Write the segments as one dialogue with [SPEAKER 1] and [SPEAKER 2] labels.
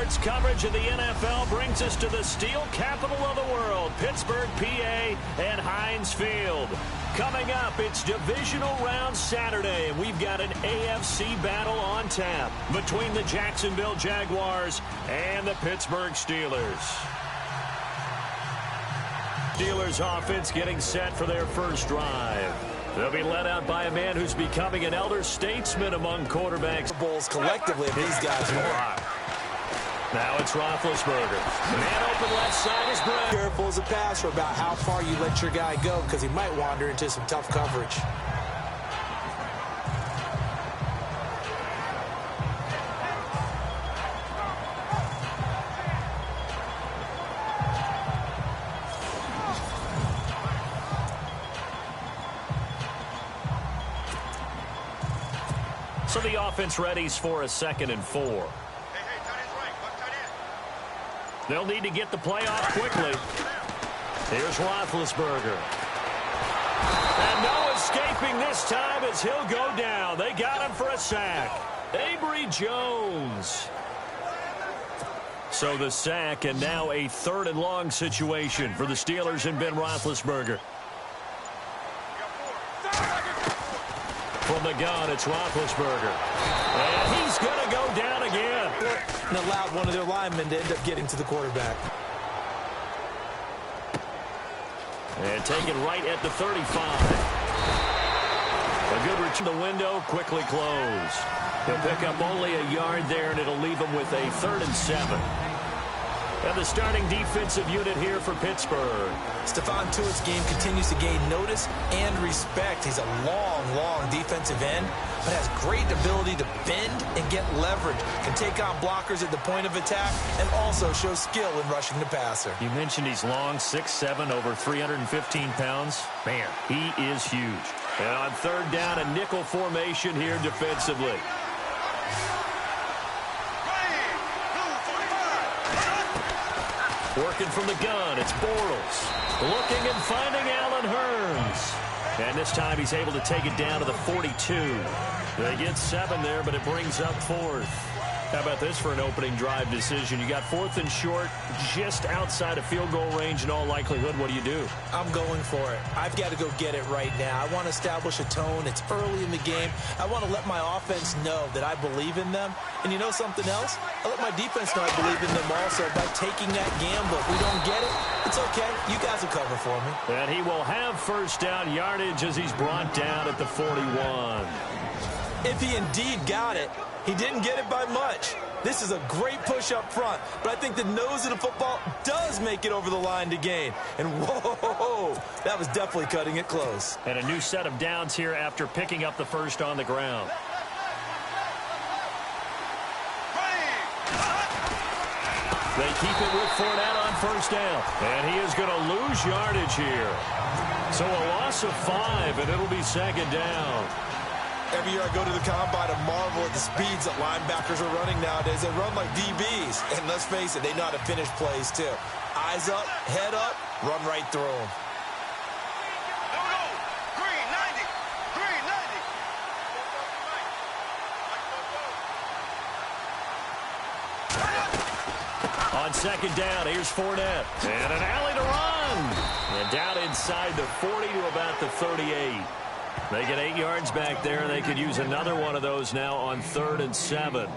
[SPEAKER 1] Sports coverage of the NFL brings us to the steel capital of the world, Pittsburgh, PA, and Heinz Field. Coming up, it's Divisional Round Saturday, and we've got an AFC battle on tap between the Jacksonville Jaguars and the Pittsburgh Steelers. Steelers offense getting set for their first drive. They'll be led out by a man who's becoming an elder statesman among quarterbacks.
[SPEAKER 2] Bulls collectively, these guys are.
[SPEAKER 1] Now it's Roethlisberger. Man open left side is Brett.
[SPEAKER 2] Careful as a passer about how far you let your guy go because he might wander into some tough coverage.
[SPEAKER 1] So the offense readies for a 2nd and 4. They'll need to get the play off quickly. Here's Roethlisberger. And no escaping this time as he'll go down. They got him for a sack. Avery Jones. So the sack, and now a 3rd and long situation for the Steelers and Ben Roethlisberger. From the gun, it's Roethlisberger. And he's going to go down again.
[SPEAKER 2] And allowed one of their linemen to end up getting to the quarterback.
[SPEAKER 1] And taken right at the 35. A good return to the window, quickly closed. He'll pick up only a yard there, and it'll leave him with a 3rd and 7. And the starting defensive unit here for Pittsburgh.
[SPEAKER 2] Stephon Tuitt's game continues to gain notice and respect. He's a long defensive end, but has great ability to bend and get leverage. Can take on blockers at the point of attack and also shows skill in rushing the passer.
[SPEAKER 1] You mentioned he's long, 6'7", over 315 pounds. Man, he is huge. And on 3rd down, a nickel formation here defensively. Working from the gun, it's Bortles. Looking and finding Allen Hurns. And this time he's able to take it down to the 42. They get 7 there, but it brings up 4th. How about this for an opening drive decision? You got 4th and short, just outside of field goal range in all likelihood. What do you do?
[SPEAKER 2] I'm going for it. I've got to go get it right now. I want to establish a tone. It's early in the game. I want to let my offense know that I believe in them. And you know something else? I let my defense know I believe in them also by taking that gamble. If we don't get it, it's okay. You guys will cover for me.
[SPEAKER 1] And he will have 1st down yardage as he's brought down at the 41.
[SPEAKER 2] If he indeed got it, he didn't get it by much. This is a great push up front, but I think the nose of the football does make it over the line to gain. And whoa, that was definitely cutting it close.
[SPEAKER 1] And a new set of downs here after picking up the 1st on the ground. They keep it with Fournette on 1st down. And he is going to lose yardage here. So a loss of 5, and it'll be 2nd down.
[SPEAKER 2] Every year I go to the combine and marvel at the speeds that linebackers are running nowadays. They run like DBs. And let's face it, they know how to finish plays too. Eyes up, head up, run right through them.
[SPEAKER 1] On 2nd down, here's Fournette. And an alley to run. And down inside the 40 to about the 38. They get 8 yards back there. They could use another one of those now on 3rd and 7.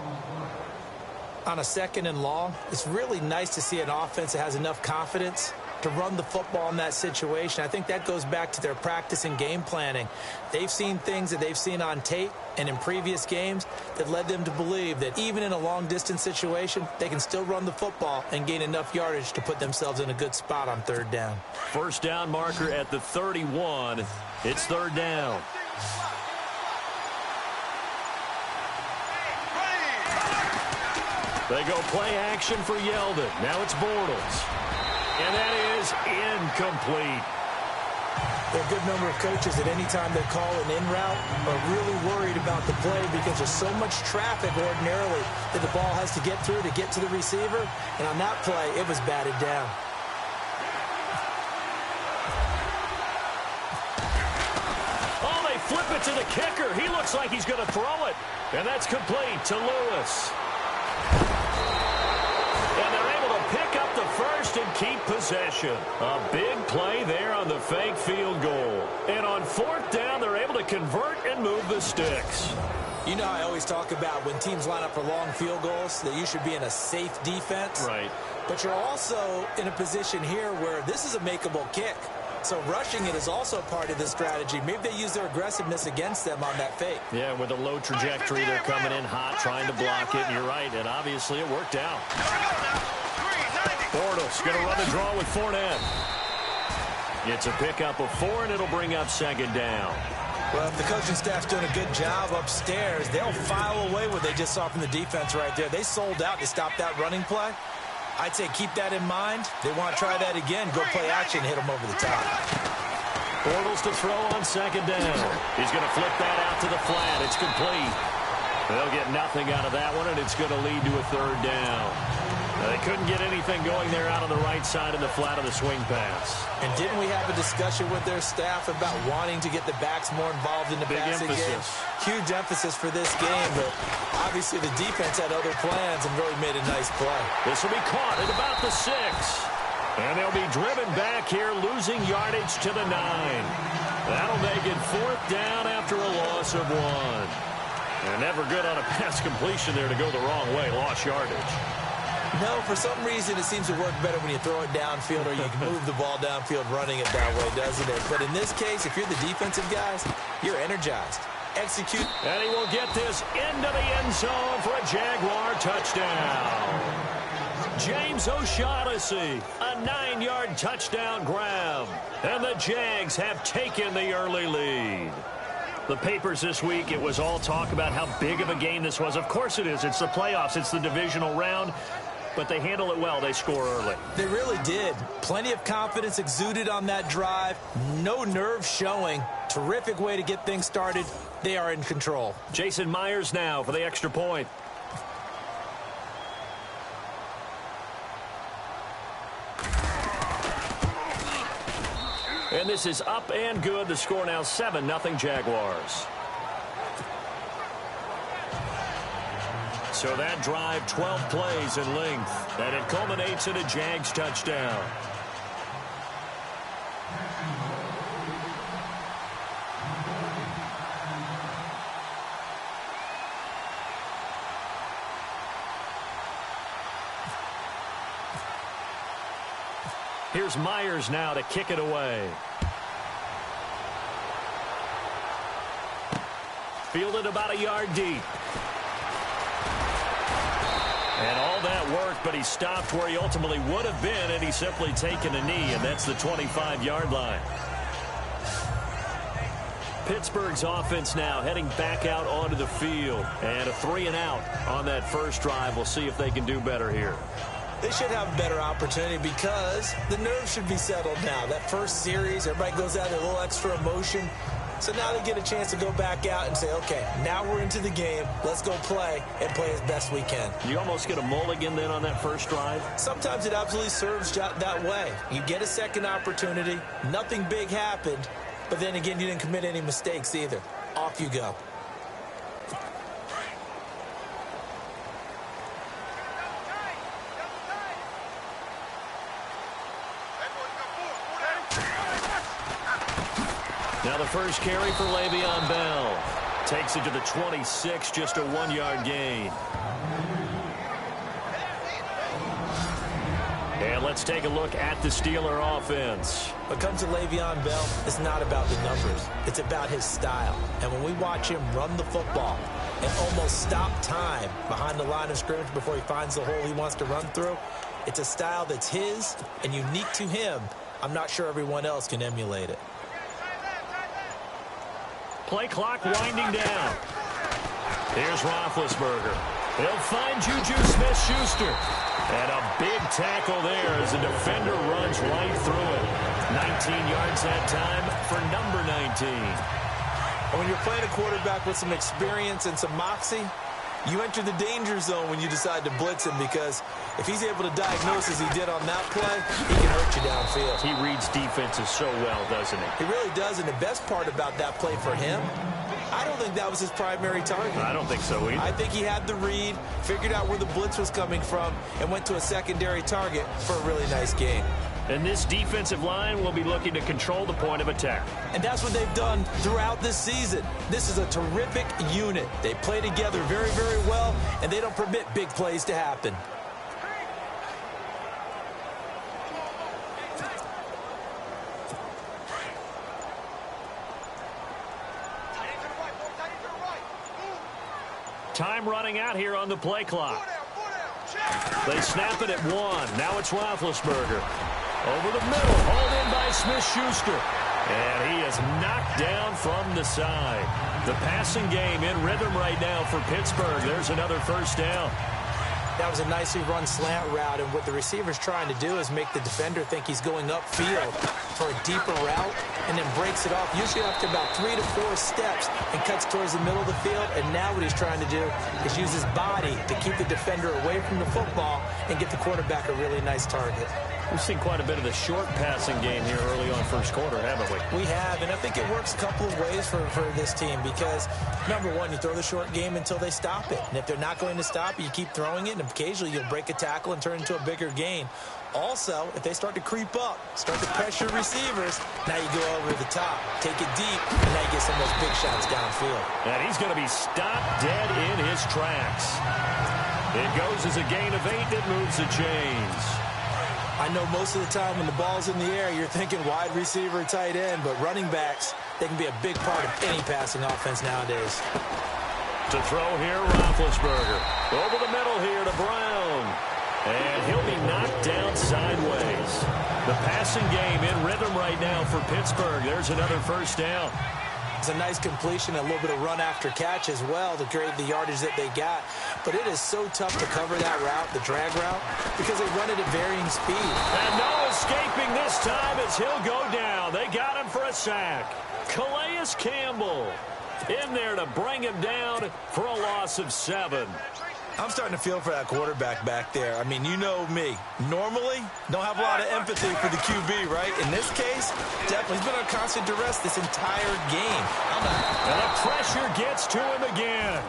[SPEAKER 2] On a 2nd and long, it's really nice to see an offense that has enough confidence to run the football in that situation. I think that goes back to their practice and game planning. They've seen things that they've seen on tape and in previous games that led them to believe that even in a long-distance situation, they can still run the football and gain enough yardage to put themselves in a good spot on 3rd down.
[SPEAKER 1] 1st down marker at the 31. It's 3rd down. They go play action for Yeldon. Now it's Bortles. And that is incomplete.
[SPEAKER 2] There are a good number of coaches that any time they call an in route are really worried about the play because there's so much traffic ordinarily that the ball has to get through to get to the receiver. And on that play, it was batted down.
[SPEAKER 1] Oh, they flip it to the kicker. He looks like he's going to throw it. And that's complete to Lewis. possession. A big play there on the fake field goal. And on fourth down, they're able to convert and move the sticks.
[SPEAKER 2] You know, I always talk about when teams line up for long field goals that you should be in a safe defense.
[SPEAKER 1] Right.
[SPEAKER 2] But you're also in a position here where this is a makeable kick. So rushing it is also part of the strategy. Maybe they use their aggressiveness against them on that fake.
[SPEAKER 1] Yeah, with a low trajectory, they're coming in hot, trying to block it. And you're right, and obviously it worked out. Bortles going to run the draw with Fournette. It's a pickup of 4, and it'll bring up second down.
[SPEAKER 2] Well, if the coaching staff's doing a good job upstairs, they'll file away what they just saw from the defense right there. They sold out to stop that running play. I'd say keep that in mind. They want to try that again. Go play action, hit them over the top.
[SPEAKER 1] Bortles to throw on second down. He's going to flip that out to the flat. It's complete. They'll get nothing out of that one, and it's going to lead to a third down. They couldn't get anything going there out on the right side of the flat of the swing pass.
[SPEAKER 2] And didn't we have a discussion with their staff about wanting to get the backs more involved in the passing game? Huge emphasis for this game, but obviously the defense had other plans and really made a nice play.
[SPEAKER 1] This will be caught at about the 6. And they'll be driven back here, losing yardage to the 9. That'll make it fourth down after a loss of 1. And never good on a pass completion there to go the wrong way. Lost yardage.
[SPEAKER 2] No, for some reason it seems to work better when you throw it downfield or you can move the ball downfield running it that way, doesn't it? But in this case, if you're the defensive guys, you're energized. Execute.
[SPEAKER 1] And he will get this into the end zone for a Jaguar touchdown. James O'Shaughnessy, a 9-yard touchdown grab. And the Jags have taken the early lead. The papers this week, it was all talk about how big of a game this was. Of course it is. It's the playoffs. It's the divisional round. But they handle it well. They score early.
[SPEAKER 2] They really did. Plenty of confidence exuded on that drive. No nerve showing. Terrific way to get things started. They are in control.
[SPEAKER 1] Jason Myers now for the extra point. And this is up and good. The score now 7-0 Jaguars. So that drive, 12 plays in length, and it culminates in a Jags touchdown. Here's Myers now to kick it away. Fielded about a yard deep. And all that worked, but he stopped where he ultimately would have been, and he's simply taken a knee, and that's the 25-yard line. Pittsburgh's offense now heading back out onto the field, and a 3-and-out on that first drive. We'll see if they can do better here.
[SPEAKER 2] They should have a better opportunity because the nerves should be settled now. That first series, everybody goes out with a little extra emotion. So now they get a chance to go back out and say, okay, now we're into the game. Let's go play and play as best we can.
[SPEAKER 1] You almost get a mulligan then on that first drive?
[SPEAKER 2] Sometimes it absolutely serves that way. You get a second opportunity. Nothing big happened. But then again, you didn't commit any mistakes either. Off you go.
[SPEAKER 1] Now the first carry for Le'Veon Bell. Takes it to the 26, just a 1-yard gain. And let's take a look at the Steeler offense.
[SPEAKER 2] When it comes to Le'Veon Bell, it's not about the numbers. It's about his style. And when we watch him run the football and almost stop time behind the line of scrimmage before he finds the hole he wants to run through, it's a style that's his and unique to him. I'm not sure everyone else can emulate it.
[SPEAKER 1] Play clock winding down. Here's Roethlisberger. He'll find Juju Smith-Schuster. And a big tackle there as the defender runs right through it. 19 yards that time for number 19.
[SPEAKER 2] And when you're playing a quarterback with some experience and some moxie, you enter the danger zone when you decide to blitz him, because if he's able to diagnose as he did on that play, he can hurt you downfield.
[SPEAKER 1] He reads defenses so well, doesn't he?
[SPEAKER 2] He really does, and the best part about that play for him, I don't think that was his primary target.
[SPEAKER 1] I don't think so either.
[SPEAKER 2] I think he had the read, figured out where the blitz was coming from, and went to a secondary target for a really nice gain.
[SPEAKER 1] And this defensive line will be looking to control the point of attack.
[SPEAKER 2] And that's what they've done throughout this season. This is a terrific unit. They play together very, very well, and they don't permit big plays to happen.
[SPEAKER 1] Time running out here on the play clock. They snap it at 1. Now it's Roethlisberger. Over the middle, hauled in by Smith-Schuster. And he is knocked down from the side. The passing game in rhythm right now for Pittsburgh. There's another first down.
[SPEAKER 2] That was a nicely run slant route, and what the receiver's trying to do is make the defender think he's going upfield for a deeper route, and then breaks it off, usually after about 3 to 4 steps, and cuts towards the middle of the field. And now what he's trying to do is use his body to keep the defender away from the football and get the quarterback a really nice target.
[SPEAKER 1] We've seen quite a bit of the short passing game here early on first quarter, haven't we?
[SPEAKER 2] We have, and I think it works a couple of ways for this team because, number one, you throw the short game until they stop it. And if they're not going to stop it, you keep throwing it, and occasionally you'll break a tackle and turn it into a bigger gain. Also, if they start to creep up, start to pressure receivers, now you go over the top, take it deep, and now you get some of those big shots downfield.
[SPEAKER 1] And he's going to be stopped dead in his tracks. It goes as a gain of 8 that moves the chains.
[SPEAKER 2] I know most of the time when the ball's in the air, you're thinking wide receiver, tight end, but running backs, they can be a big part of any passing offense nowadays.
[SPEAKER 1] To throw here, Roethlisberger. Over the middle here to Brown. And he'll be knocked down sideways. The passing game in rhythm right now for Pittsburgh. There's another first down.
[SPEAKER 2] It's a nice completion, a little bit of run after catch as well to create the yardage that they got. But it is so tough to cover that route, the drag route, because they run it at varying speed.
[SPEAKER 1] And no escaping this time as he'll go down. They got him for a sack. Calais Campbell in there to bring him down for a loss of 7.
[SPEAKER 2] I'm starting to feel for that quarterback back there. I mean, you know me. Normally, don't have a lot of empathy for the QB, right? In this case, definitely. He's been on constant duress this entire game.
[SPEAKER 1] And the pressure gets to him again.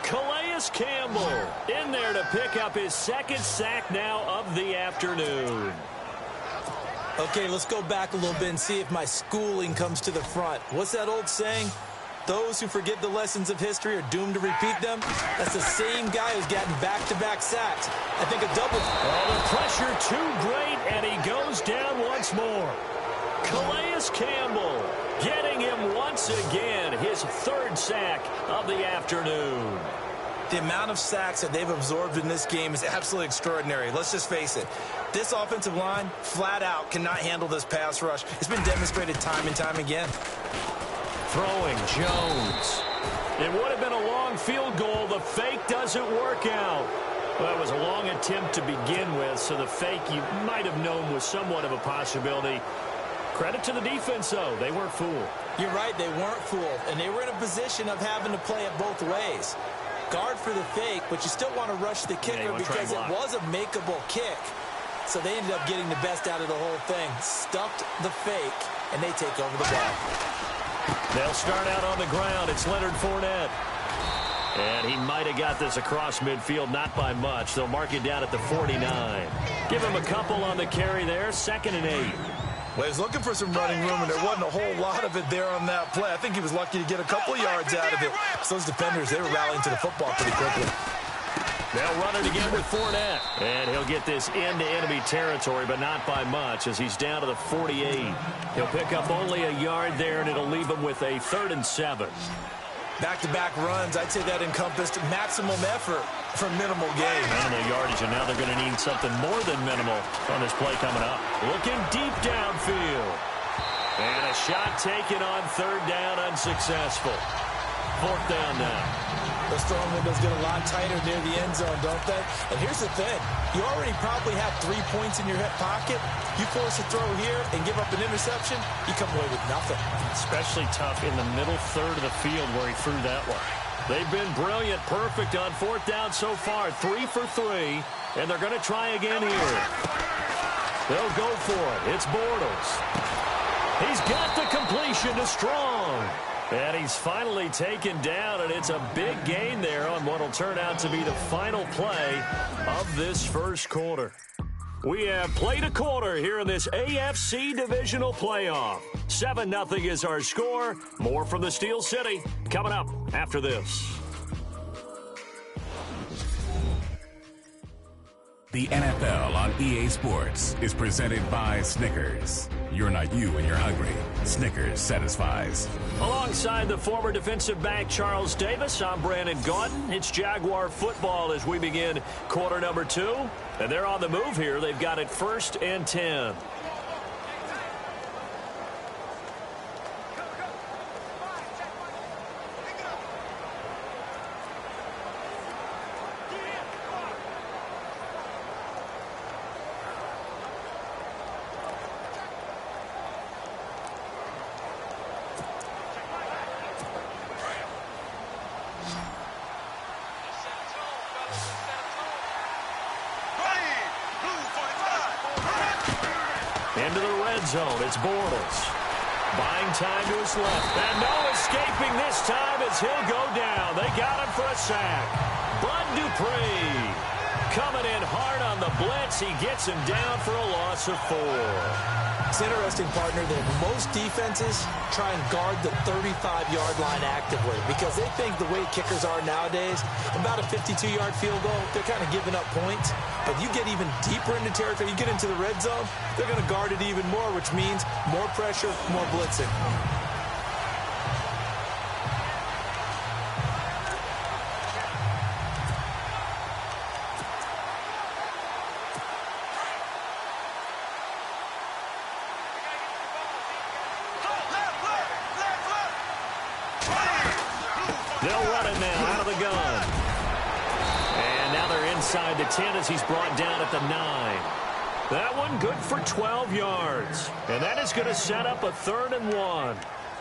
[SPEAKER 1] Calais Campbell in there to pick up his second sack now of the afternoon.
[SPEAKER 2] Okay, let's go back a little bit and see if my schooling comes to the front. What's that old saying? Those who forget the lessons of history are doomed to repeat them. That's the same guy who's gotten back-to-back sacks. I think a double.
[SPEAKER 1] Oh, the pressure too great, and he goes down once more. Calais Campbell getting him once again, his third sack of the afternoon.
[SPEAKER 2] The amount of sacks that they've absorbed in this game is absolutely extraordinary. Let's just face it. This offensive line, flat out, cannot handle this pass rush. It's been demonstrated time and time again.
[SPEAKER 1] Throwing Jones. It would have been a long field goal. The fake doesn't work out. Well, that was a long attempt to begin with, so the fake you might have known was somewhat of a possibility. Credit to the defense, though. They weren't fooled.
[SPEAKER 2] You're right, they weren't fooled, and they were in a position of having to play it both ways. Guard for the fake, but you still want to rush the kicker because it was a makeable kick. So they ended up getting the best out of the whole thing. Stuffed the fake, and they take over the ball.
[SPEAKER 1] They'll start out on the ground. It's Leonard Fournette. And he might have got this across midfield, not by much. They'll mark it down at the 49. Give him a couple on the carry there, 2nd and 8.
[SPEAKER 2] Well, he was looking for some running room, and there wasn't a whole lot of it there on that play. I think he was lucky to get a couple yards out of it. So those defenders, they were rallying to the football pretty quickly.
[SPEAKER 1] They'll run it again with Fournette. And he'll get this into enemy territory, but not by much as he's down to the 48. He'll pick up only a yard there, and it'll leave him with a 3rd and 7.
[SPEAKER 2] Back-to-back runs, I'd say that encompassed maximum effort for minimal gain.
[SPEAKER 1] Minimal yardage, and now they're going to need something more than minimal on this play coming up. Looking deep downfield. And a shot taken on 3rd down, unsuccessful. 4th down now.
[SPEAKER 2] Those throwing windows get a lot tighter near the end zone, don't they? And here's the thing. You already probably have 3 points in your hip pocket. You force a throw here and give up an interception, you come away with nothing. Especially tough in the middle third of the field where he threw that one.
[SPEAKER 1] They've been brilliant, perfect on 4th down so far. 3 for 3, and they're going to try again here. They'll go for it. It's Bortles. He's got the completion to Strong. And he's finally taken down, and it's a big gain there on what will turn out to be the final play of this first quarter. We have played a quarter here in this AFC Divisional playoff. 7-0 is our score. More from the Steel City coming up after this.
[SPEAKER 3] The NFL on EA Sports is presented by Snickers. You're not you when you're hungry. Snickers satisfies.
[SPEAKER 1] Alongside the former defensive back Charles Davis, I'm Brandon Gaudin. It's Jaguar football as we begin quarter number 2. And they're on the move here. They've got it 1st and 10. Into the red zone, it's Bortles. Buying time to his left. And no escaping this time as he'll go down. They got him for a sack. Bud Dupree coming in hard on the blitz. He gets him down for a loss of 4.
[SPEAKER 2] It's interesting, partner, that most defenses try and guard the 35-yard line actively because they think the way kickers are nowadays, about a 52-yard field goal, they're kind of giving up points. But you get even deeper into territory, you get into the red zone, they're going to guard it even more, which means more pressure, more blitzing.
[SPEAKER 1] They'll run it now out of the gun. And now they're inside the 10 as he's brought down at the 9. That one good for 12 yards. And that is going to set up a 3rd and 1.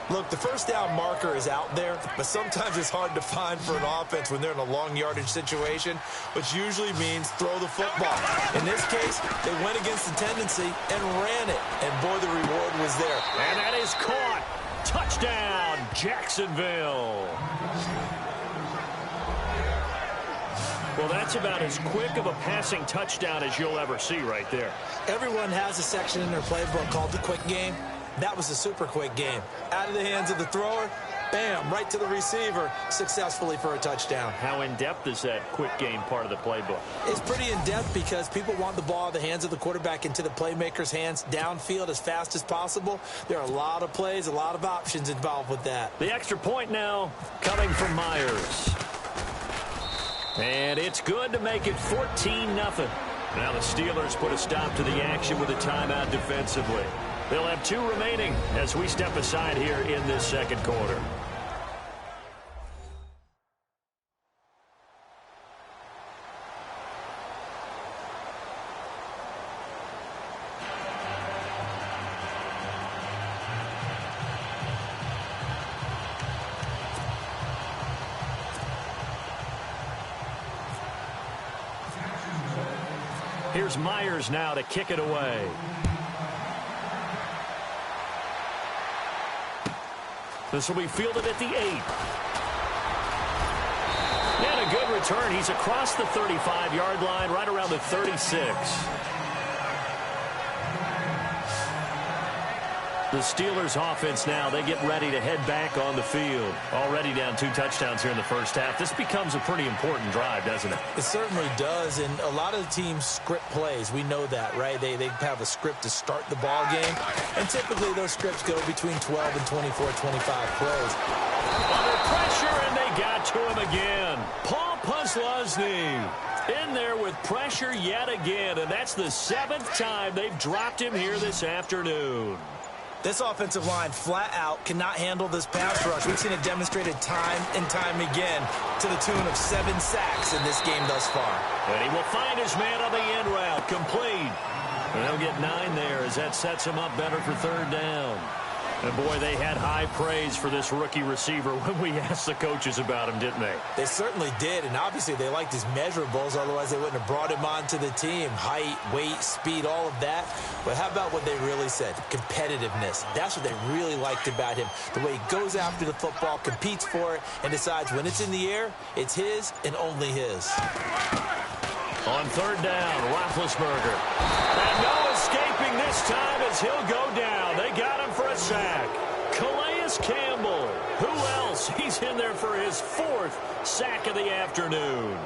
[SPEAKER 2] Look, the first down marker is out there, but sometimes it's hard to find for an offense when they're in a long yardage situation, which usually means throw the football. In this case, they went against the tendency and ran it. And boy, the reward was there.
[SPEAKER 1] And that is caught. Touchdown, Jacksonville. Well, that's about as quick of a passing touchdown as you'll ever see right there.
[SPEAKER 2] Everyone has a section in their playbook called the quick game. That was a super quick game. Out of the hands of the thrower, bam, right to the receiver, successfully for a touchdown.
[SPEAKER 1] How in-depth is that quick game part of the playbook?
[SPEAKER 2] It's pretty in-depth because people want the ball in the hands of the quarterback into the playmaker's hands downfield as fast as possible. There are a lot of plays, a lot of options involved with that.
[SPEAKER 1] The extra point now coming from Myers. And it's good to make it 14-0. Now the Steelers put a stop to the action with a timeout defensively. They'll have 2 remaining as we step aside here in this second quarter. Here's Myers now to kick it away. This will be fielded at the 8. And a good return. He's across the 35-yard line, right around the 36. The Steelers offense now, they get ready to head back on the field. Already down 2 touchdowns here in the first half. This becomes a pretty important drive, doesn't it?
[SPEAKER 2] It certainly does, and a lot of the teams script plays. We know that, right? They have a script to start the ball game, and typically those scripts go between 12 and 24, 25 plays.
[SPEAKER 1] Under pressure, and they got to him again. Paul Posluszny in there with pressure yet again, and that's the 7th time they've dropped him here this afternoon.
[SPEAKER 2] This offensive line flat out cannot handle this pass rush. We've seen it demonstrated time and time again to the tune of 7 sacks in this game thus far.
[SPEAKER 1] And he will find his man on the end route, complete. And he'll get 9 there as that sets him up better for 3rd down. And, boy, they had high praise for this rookie receiver when we asked the coaches about him, didn't they?
[SPEAKER 2] They certainly did, and obviously they liked his measurables, otherwise they wouldn't have brought him onto the team. Height, weight, speed, all of that. But how about what they really said? Competitiveness. That's what they really liked about him. The way he goes after the football, competes for it, and decides when it's in the air, it's his and only his.
[SPEAKER 1] On third down, Roethlisberger. And no escaping this time as he'll go down. They got him for a sack. Calais Campbell. Who else? He's in there for his 4th sack of the afternoon.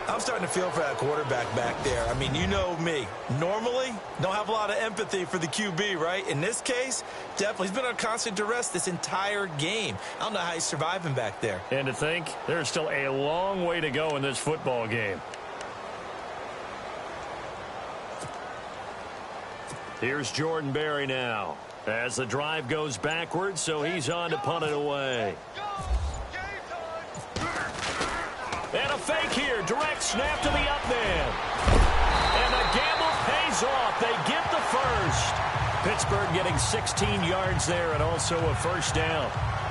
[SPEAKER 2] I'm starting to feel for that quarterback back there. I mean, you know me. Normally, don't have a lot of empathy for the QB, right? In this case, definitely. He's been on constant duress this entire game. I don't know how he's surviving back there.
[SPEAKER 1] And to think, there's still a long way to go in this football game. Here's Jordan Berry now as the drive goes backwards, so he's on to punt it away. And a fake here. Direct snap to the up man. And the gamble pays off. They get the first. Pittsburgh getting 16 yards there and also a first down.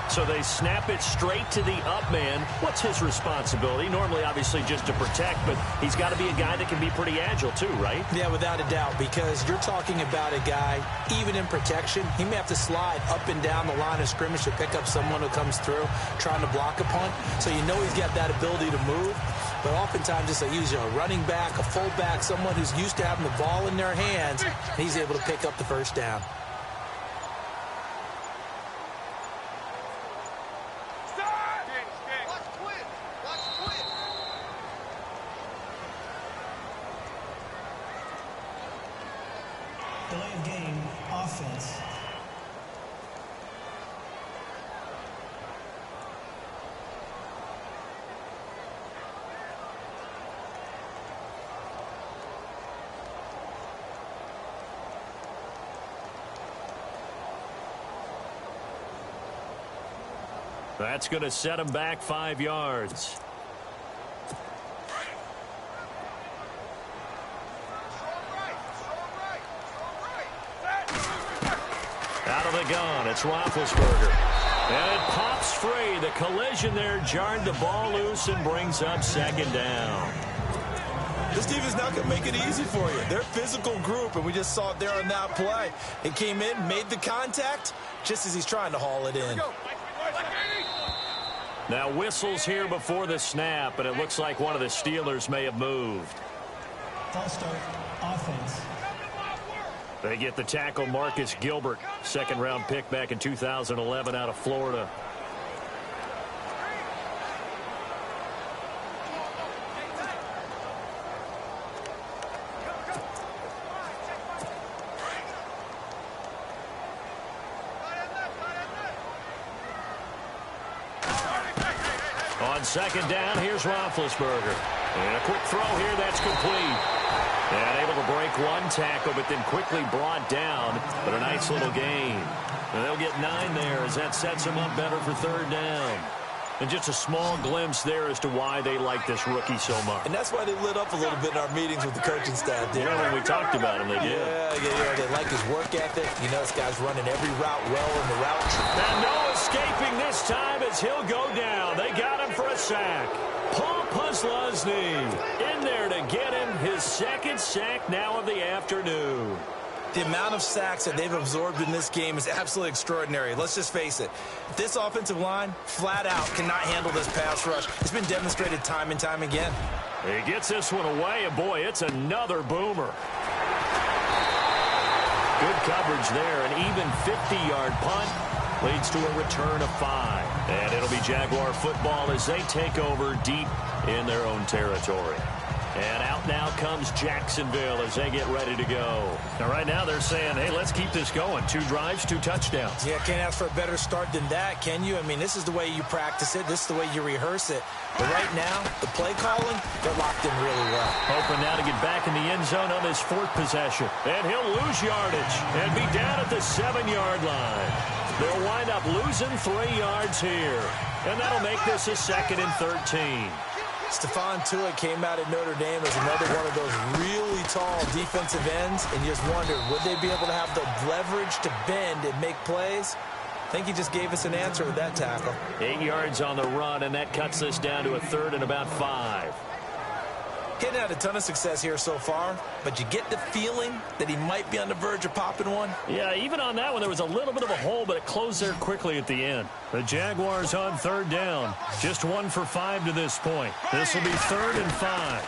[SPEAKER 1] So they snap it straight to the up man. What's his responsibility? Normally, obviously, just to protect, but he's got to be a guy that can be pretty agile too, right?
[SPEAKER 2] Yeah, without a doubt, because you're talking about a guy, even in protection, he may have to slide up and down the line of scrimmage to pick up someone who comes through trying to block a punt. So you know he's got that ability to move. But oftentimes, it's usually a running back, a fullback, someone who's used to having the ball in their hands, and he's able to pick up the first down.
[SPEAKER 4] Delay of game, offense.
[SPEAKER 1] That's going to set him back 5 yards. Out of the gun, it's Roethlisberger. And it pops free. The collision there jarred the ball loose and brings up second down.
[SPEAKER 2] This defense not going to make it easy for you. They're a physical group, and we just saw it there on that play. It came in, made the contact, just as he's trying to haul it in.
[SPEAKER 1] Now whistles here before the snap, and it looks like one of the Steelers may have moved.
[SPEAKER 4] False start, offense.
[SPEAKER 1] They get the tackle, Marcus Gilbert, second-round pick back in 2011 out of Florida. On second down, here's Roethlisberger. And a quick throw here, that's complete. And able to break one tackle, but then quickly brought down. But a nice little gain. And they'll get 9 there as that sets them up better for third down. And just a small glimpse there as to why they like this rookie so much.
[SPEAKER 2] And that's why they lit up a little bit in our meetings with the coaching staff.
[SPEAKER 1] Yeah, when we talked about him, they did.
[SPEAKER 2] Yeah, they like his work ethic. You know, this guy's running every route well in the route tree.
[SPEAKER 1] And no escaping this time as he'll go down. They got him for a sack. Paul Posluszny in there to get him his second sack now of the afternoon.
[SPEAKER 2] The amount of sacks that they've absorbed in this game is absolutely extraordinary. Let's just face it. This offensive line, flat out, cannot handle this pass rush. It's been demonstrated time and time again.
[SPEAKER 1] He gets this one away, and boy, it's another boomer. Good coverage there. An even 50-yard punt leads to a return of 5. And it'll be Jaguar football as they take over deep in their own territory. And out now comes Jacksonville as they get ready to go. Now, right now, they're saying, hey, let's keep this going. 2 drives, 2 touchdowns.
[SPEAKER 2] Yeah, can't ask for a better start than that, can you? I mean, this is the way you practice it. This is the way you rehearse it. But right now, the play calling, they're locked in really well.
[SPEAKER 1] Hoping now to get back in the end zone on his 4th possession. And he'll lose yardage and be down at the 7-yard line. They'll wind up losing 3 yards here. And that'll make this a 2nd and 13.
[SPEAKER 2] Stephon Tuitt came out at Notre Dame as another one of those really tall defensive ends, and you just wondered, would they be able to have the leverage to bend and make plays? I think he just gave us an answer with that tackle.
[SPEAKER 1] 8 yards on the run, and that cuts this down to a 3rd and about 5.
[SPEAKER 2] Getting had a ton of success here so far, but you get the feeling that he might be on the verge of popping one.
[SPEAKER 1] Yeah, even on that one, there was a little bit of a hole, but it closed there quickly at the end. The Jaguars on 3rd down. Just 1 for 5 to this point. This will be 3rd and 5.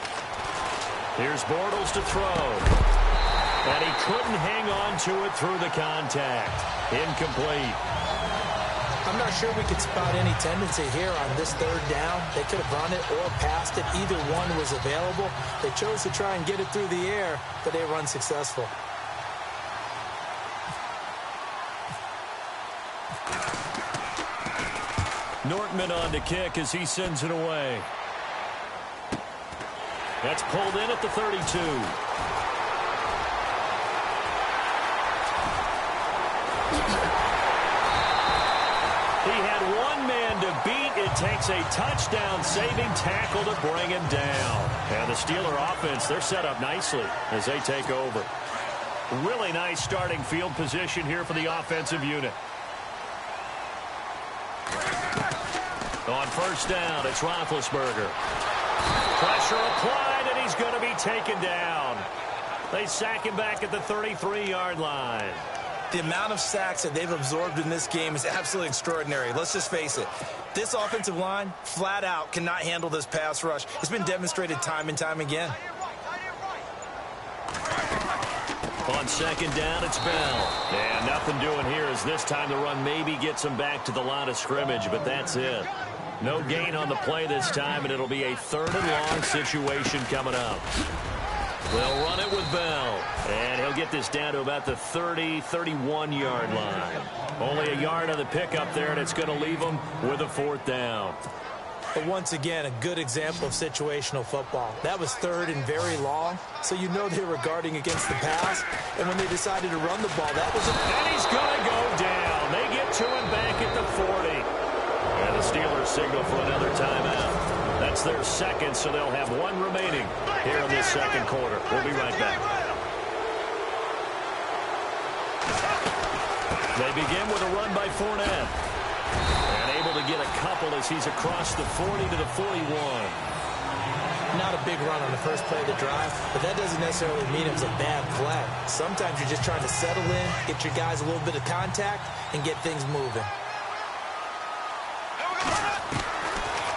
[SPEAKER 1] Here's Bortles to throw. And he couldn't hang on to it through the contact. Incomplete.
[SPEAKER 2] I'm not sure we could spot any tendency here on this third down. They could have run it or passed it. Either one was available. They chose to try and get it through the air, but they were unsuccessful.
[SPEAKER 1] Nortman on to kick as he sends it away. That's pulled in at the 32. He had one man to beat. It takes a touchdown-saving tackle to bring him down. And the Steeler offense, they're set up nicely as they take over. Really nice starting field position here for the offensive unit. On first down, it's Roethlisberger. Pressure applied, and he's going to be taken down. They sack him back at the 33-yard line.
[SPEAKER 2] The amount of sacks that they've absorbed in this game is absolutely extraordinary. Let's just face it. This offensive line, flat out, cannot handle this pass rush. It's been demonstrated time and time again.
[SPEAKER 1] On second down, it's Bell. And nothing doing here as this time the run maybe gets him back to the line of scrimmage, but that's it. No gain on the play this time, and it'll be a third and long situation coming up. They'll run it with Bell, and he'll get this down to about the 30, 31-yard line. Only a yard on the pickup there, and it's going to leave him with a fourth down.
[SPEAKER 2] But once again, a good example of situational football. That was third and very long, so you know they were guarding against the pass. And when they decided to run the ball, that was
[SPEAKER 1] And he's going to go down. They get to him back at the 40. And the Steelers signal for another timeout. That's their second, so they'll have one remaining here in this second quarter. We'll be right back. They begin with a run by Fournette. And able to get a couple as he's across the 40 to the 41.
[SPEAKER 2] not a big run on the first play of the drive, but that doesn't necessarily mean it was a bad play. Sometimes you're just trying to settle in, get your guys a little bit of contact, and get things moving.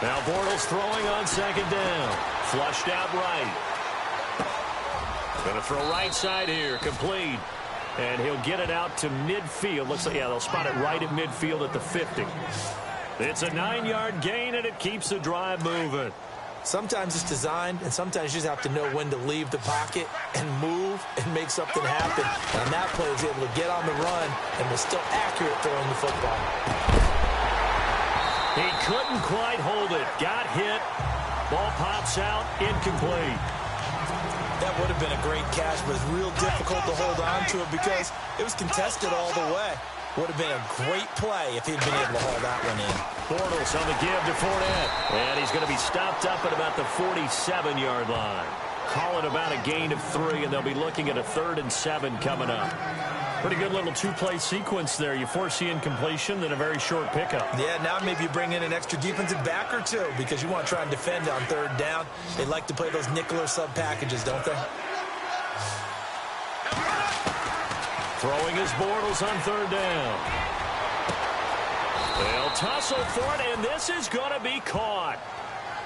[SPEAKER 1] Now Bortles throwing on second down. Flushed out right. Going to throw right side here. Complete. And he'll get it out to midfield. Looks like, yeah, they'll spot it right at midfield at the 50. It's a 9-yard gain, and it keeps the drive moving.
[SPEAKER 2] Sometimes it's designed, and sometimes you just have to know when to leave the pocket and move and make something happen. And on that play, he was able to get on the run and was still accurate throwing the football.
[SPEAKER 1] He couldn't quite hold it. Got hit. Ball pops out. Incomplete.
[SPEAKER 2] That would have been a great catch, but it's real difficult to hold on to it because it was contested all the way. Would have been a great play if he'd been able to haul that one in.
[SPEAKER 1] Bortles on the give to Fournette. And he's going to be stopped up at about the 47-yard line. Call it about a gain of 3, and they'll be looking at a 3rd and 7 coming up. Pretty good little two-play sequence there. You force the incompletion, then a very short pickup.
[SPEAKER 2] Yeah, now maybe you bring in an extra defensive back or two because you want to try and defend on 3rd down. They like to play those nickel or sub packages, don't they?
[SPEAKER 1] Throwing his Bortles on 3rd down. They'll tussle for it, and this is going to be caught.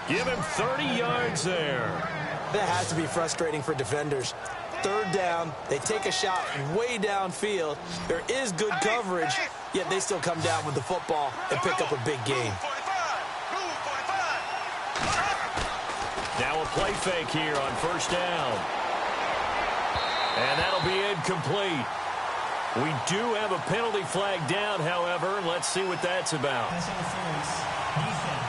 [SPEAKER 1] Give him 30 yards there.
[SPEAKER 2] That has to be frustrating for defenders. 3rd down, they take a shot way downfield. There is good coverage, yet they still come down with the football and pick up a big gain.
[SPEAKER 1] Now a play fake here on 1st down. And that'll be incomplete. We do have a penalty flag down, however. Let's see what that's about.
[SPEAKER 4] Pass interference. Defense.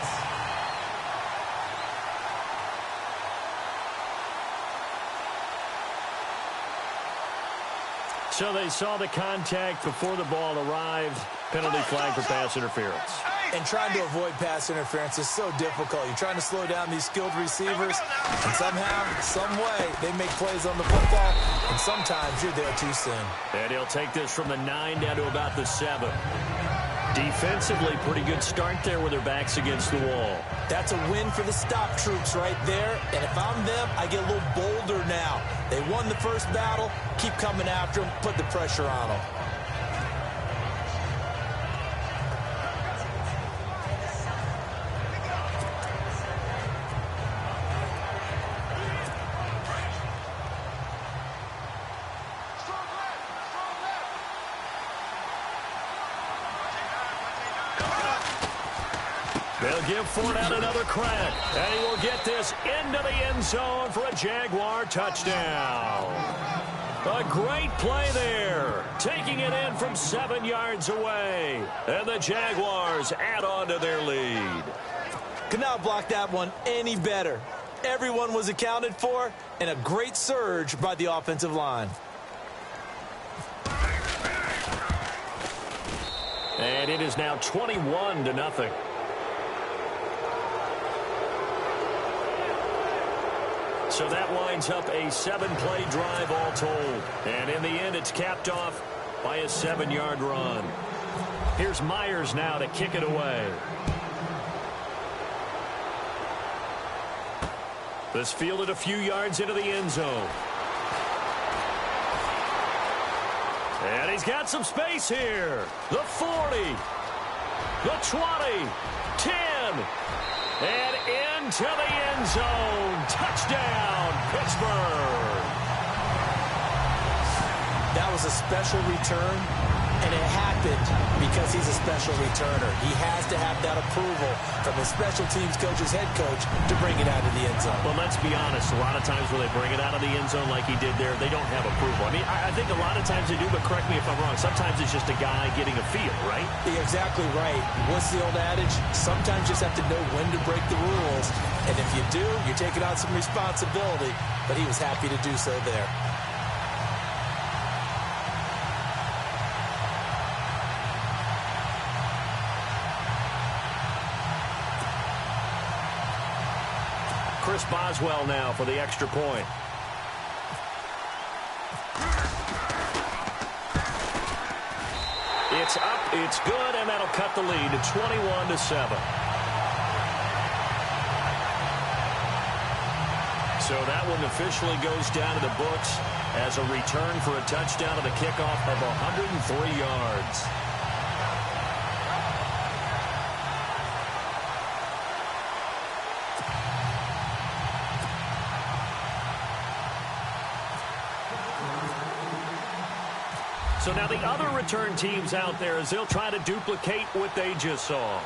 [SPEAKER 1] So they saw the contact before the ball arrived. Penalty flag for pass interference.
[SPEAKER 2] And trying to avoid pass interference is so difficult. You're trying to slow down these skilled receivers, and somehow, some way, they make plays on the football, and sometimes you're there too soon.
[SPEAKER 1] And he'll take this from the 9 down to about the 7. Defensively, pretty good start there with their backs against the wall.
[SPEAKER 2] That's a win for the stop troops right there, and if I'm them, I get a little bolder now. They won the first battle, keep coming after them, put the pressure on them.
[SPEAKER 1] They'll give Fournette another crack, and he will get this into the end zone for a Jaguar touchdown. A great play there, taking it in from 7 yards away, and the Jaguars add on to their lead.
[SPEAKER 2] Could not block that one any better. Everyone was accounted for, and a great surge by the offensive line.
[SPEAKER 1] And it is now 21-0. So that winds up a 7-play drive all told. And in the end, it's capped off by a 7-yard run. Here's Myers now to kick it away. This fielded a few yards into the end zone. And he's got some space here. The 40, the 20, 10, and into the end zone. Touchdown, Pittsburgh.
[SPEAKER 2] That was a special return, and it happened because he's a special returner. He has to have that approval from his special teams coach's head coach to bring it out of the end zone.
[SPEAKER 1] Well, let's be honest. A lot of times when they bring it out of the end zone like he did there, they don't have approval. I mean, I think a lot of times they do, but correct me if I'm wrong. Sometimes it's just a guy getting a feel, right?
[SPEAKER 2] You're exactly right. What's the old adage? Sometimes you just have to know when to break the rules. And if you do, you're taking on some responsibility. But he was happy to do so there.
[SPEAKER 1] Chris Boswell now for the extra point. It's up, it's good, and that'll cut the lead to 21-7. So that one officially goes down to the books as a return for a touchdown to the kickoff of 103 yards. So now the other return teams out there as they'll try to duplicate what they just saw.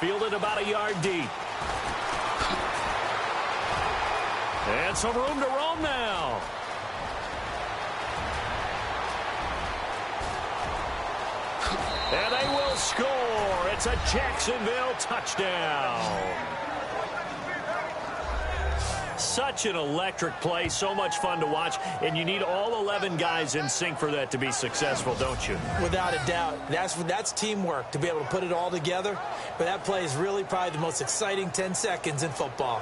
[SPEAKER 1] Fielded about a yard deep. And some room to roam now. And they will score. It's a Jacksonville touchdown. Such an electric play, so much fun to watch, and you need all 11 guys in sync for that to be successful, don't you?
[SPEAKER 2] Without a doubt. That's teamwork, to be able to put it all together. But that play is really probably the most exciting 10 seconds in football.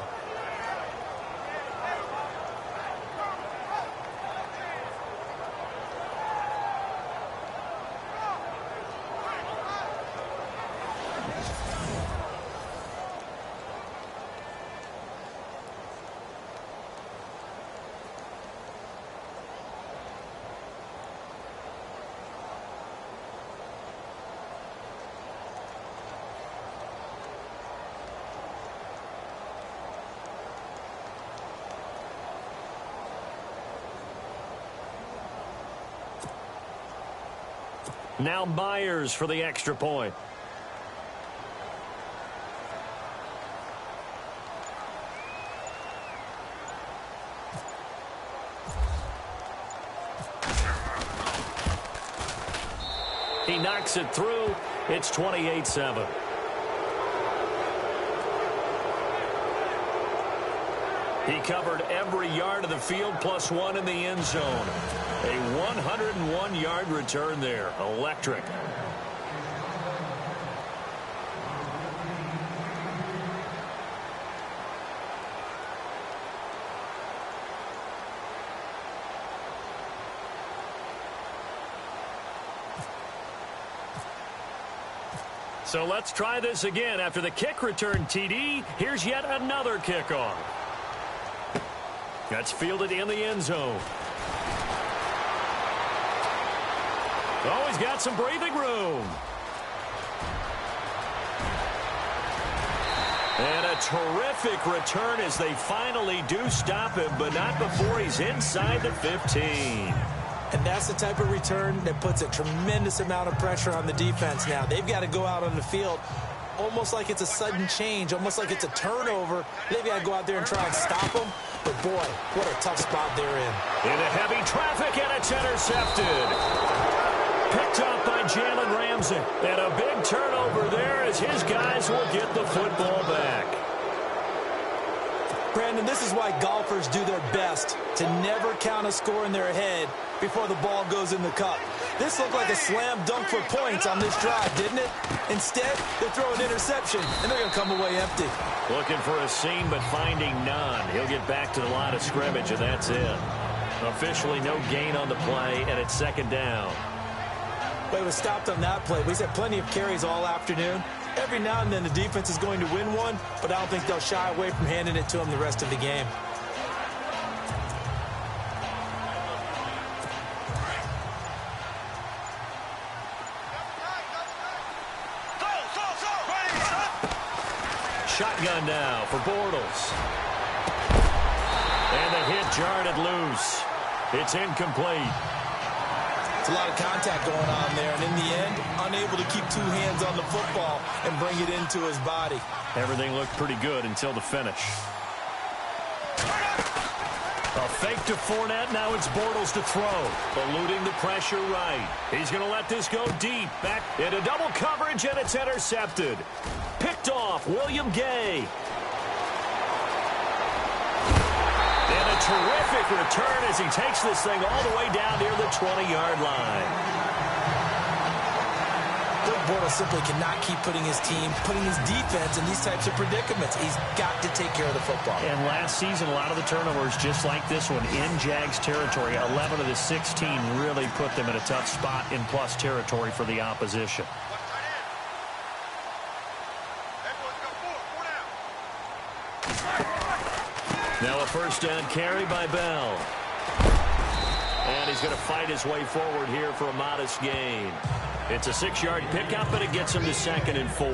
[SPEAKER 1] Now Myers for the extra point. He knocks it through. It's 28-7. He covered every yard of the field plus one in the end zone. A 101-yard return there. Electric. So let's try this again. After the kick return TD, here's yet another kickoff. That's fielded in the end zone. Oh, he's got some breathing room. And a terrific return as they finally do stop him, but not before he's inside the 15.
[SPEAKER 2] And that's the type of return that puts a tremendous amount of pressure on the defense now. They've got to go out on the field almost like it's a sudden change, almost like it's a turnover. They've got to go out there and try and stop them. But, boy, what a tough spot they're in.
[SPEAKER 1] Into heavy traffic, and it's intercepted. Picked up by Jalen Ramsey. And a big turnover there as his guys will get the football back.
[SPEAKER 2] Brandon, this is why golfers do their best to never count a score in their head before the ball goes in the cup. This looked like a slam dunk for points on this drive, didn't it? Instead, they throw an interception, and they're going to come away empty.
[SPEAKER 1] Looking for a seam, but finding none. He'll get back to the line of scrimmage, and that's it. Officially no gain on the play, and it's second down.
[SPEAKER 2] But it was stopped on that play. We've had plenty of carries all afternoon. Every now and then the defense is going to win one, but I don't think they'll shy away from handing it to them the rest of the game.
[SPEAKER 1] Shotgun now for Bortles. And the hit jarred it loose. It's incomplete.
[SPEAKER 2] It's a lot of contact going on there, and in the end, unable to keep two hands on the football and bring it into his body.
[SPEAKER 1] Everything looked pretty good until the finish. A fake to Fournette. Now it's Bortles to throw. Eluding the pressure right. He's going to let this go deep. Back into double coverage, and it's intercepted. Picked off William Gay. And a terrific return as he takes this thing all the way down near the 20-yard line.
[SPEAKER 2] Bill Bortles simply cannot keep putting his team, putting his defense in these types of predicaments. He's got to take care of the football.
[SPEAKER 1] And last season, a lot of the turnovers, just like this one, in Jags territory, 11 of the 16 really put them in a tough spot in plus territory for the opposition. Now a first down carry by Bell. And he's going to fight his way forward here for a modest gain. It's a 6-yard pickup, and it gets him to 2nd and 4.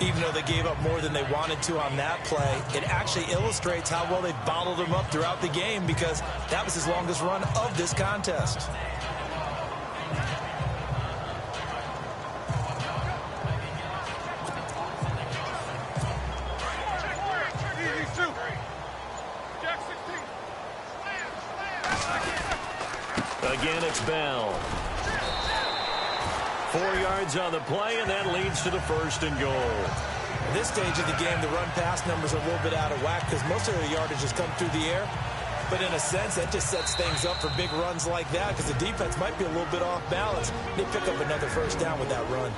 [SPEAKER 2] Even though they gave up more than they wanted to on that play, it actually illustrates how well they bottled him up throughout the game, because that was his longest run of this contest.
[SPEAKER 1] Again, it's Bell. 4 yards on the play, and that leads to the 1st and goal.
[SPEAKER 2] At this stage of the game, the run-pass numbers are a little bit out of whack because most of their yardage has come through the air. But in a sense, that just sets things up for big runs like that because the defense might be a little bit off balance. They pick up another first down with that run.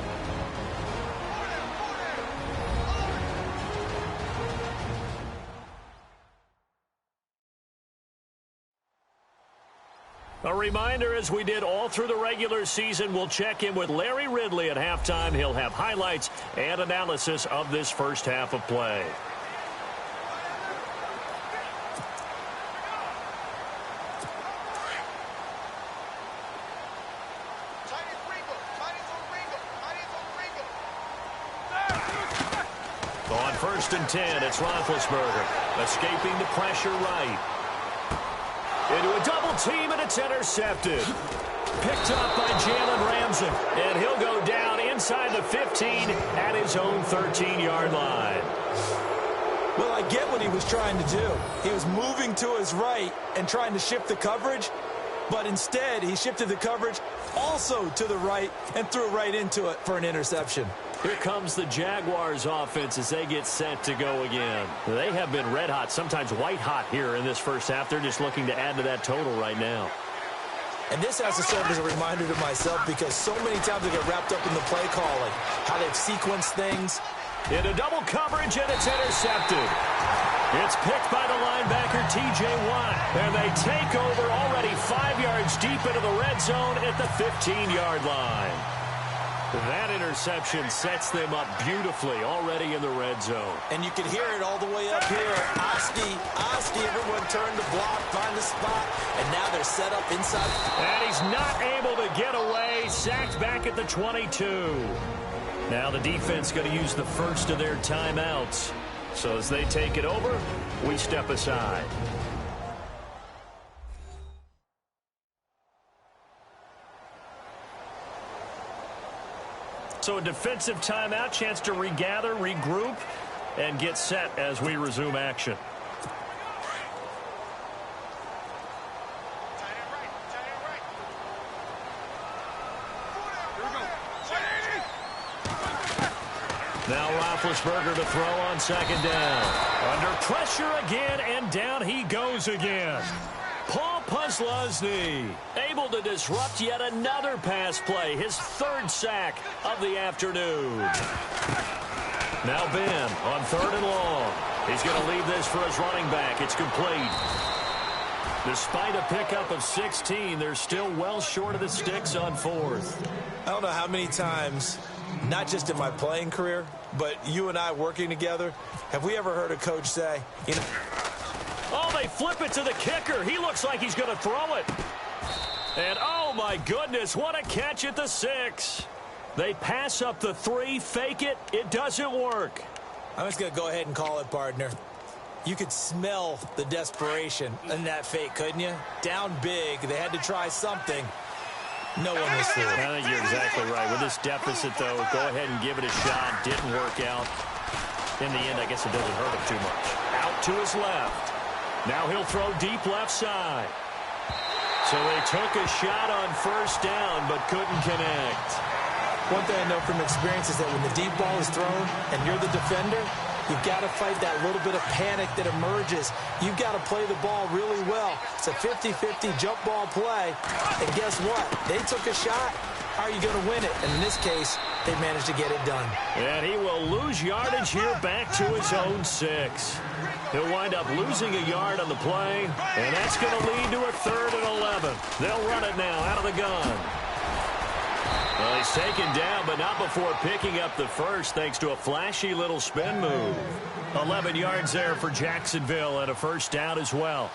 [SPEAKER 1] A reminder, as we did all through the regular season, we'll check in with Larry Ridley at halftime. He'll have highlights and analysis of this first half of play. On 1st and 10, it's Roethlisberger, escaping the pressure right. Into a double team, and it's intercepted. Picked up by Jalen Ramsey, and he'll go down inside the 15 at his own 13-yard line.
[SPEAKER 2] Well, I get what he was trying to do. He was moving to his right and trying to shift the coverage, but instead he shifted the coverage also to the right and threw right into it for an interception.
[SPEAKER 1] Here comes the Jaguars offense as they get set to go again. They have been red hot, sometimes white hot here in this first half. They're just looking to add to that total right now.
[SPEAKER 2] And this has to serve as a reminder to myself because so many times I get wrapped up in the play calling, how they've sequenced things.
[SPEAKER 1] Into double coverage, and it's intercepted. It's picked by the linebacker, T.J. Watt. And they take over already 5 yards deep into the red zone at the 15-yard line. That interception sets them up beautifully already in the red zone.
[SPEAKER 2] And you can hear it all the way up here. Oski, everyone turned to block, find the spot, and now they're set up inside.
[SPEAKER 1] And he's not able to get away, sacked back at the 22. Now the defense going to use the first of their timeouts. So as they take it over, we step aside. So a defensive timeout, chance to regather, regroup, and get set as we resume action. Now Roethlisberger to throw on second down. Under pressure again, and down he goes again. Paul Posluszny able to disrupt yet another pass play, his third sack of the afternoon. Now Ben on third and long. He's going to leave this for his running back. It's complete. Despite a pickup of 16, they're still well short of the sticks on fourth.
[SPEAKER 2] I don't know how many times, not just in my playing career, but you and I working together, have we ever heard a coach say, you know,
[SPEAKER 1] oh, they flip it to the kicker. He looks like he's going to throw it. And, oh, my goodness, what a catch at the 6. They pass up the 3, fake it. It doesn't work.
[SPEAKER 2] I'm just going to go ahead and call it, partner. You could smell the desperation in that fake, couldn't you? Down big. They had to try something. No one was fooled.
[SPEAKER 1] I think you're exactly right. With this deficit, though, go ahead and give it a shot. Didn't work out. In the end, I guess it doesn't hurt him too much. Out to his left. Now he'll throw deep left side. So they took a shot on first down, but couldn't connect.
[SPEAKER 2] One thing I know from experience is that when the deep ball is thrown and you're the defender, you've got to fight that little bit of panic that emerges. You've got to play the ball really well. It's a 50-50 jump ball play. And guess what? They took a shot. How are you going to win it? And in this case, they managed to get it done.
[SPEAKER 1] And he will lose yardage here back to his own 6. He'll wind up losing a yard on the play, and that's going to lead to a 3rd and 11. They'll run it now out of the gun. Well, he's taken down, but not before picking up the first, thanks to a flashy little spin move. 11 yards there for Jacksonville, and a first down as well.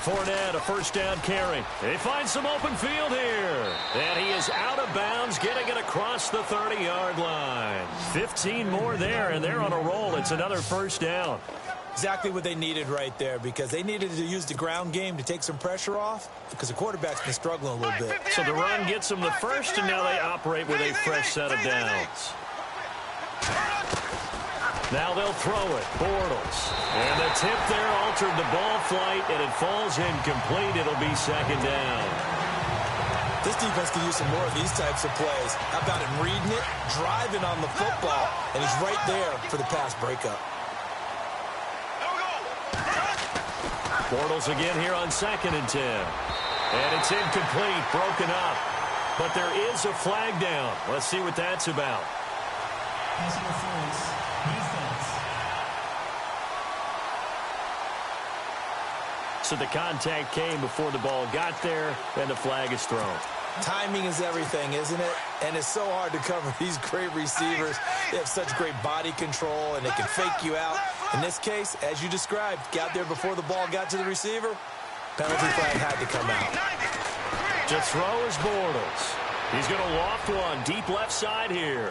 [SPEAKER 1] Fournette, a first down carry. They find some open field here. And he is out of bounds, getting it across the 30-yard line. 15 more there, and they're on a roll. It's another first down.
[SPEAKER 2] Exactly what they needed right there, because they needed to use the ground game to take some pressure off, because the quarterback's been struggling a little bit.
[SPEAKER 1] So the run gets them the first, and now they operate with a fresh set of downs. Now they'll throw it. Bortles. And the tip there altered the ball flight, and it falls incomplete. It'll be second down.
[SPEAKER 2] This defense can use some more of these types of plays. How about him reading it, driving on the football, and he's right there for the pass breakup.
[SPEAKER 1] Bortles again here on 2nd and 10. And it's incomplete, broken up. But there is a flag down. Let's see what that's about.
[SPEAKER 4] Pass interference. Defense.
[SPEAKER 1] So the contact came before the ball got there, and the flag is thrown.
[SPEAKER 2] Timing is everything, isn't it? And it's so hard to cover these great receivers. They have such great body control, and they can fake you out. In this case, as you described, got there before the ball got to the receiver. Penalty flag had to come out.
[SPEAKER 1] To throw is Bortles. He's going to loft one deep left side here.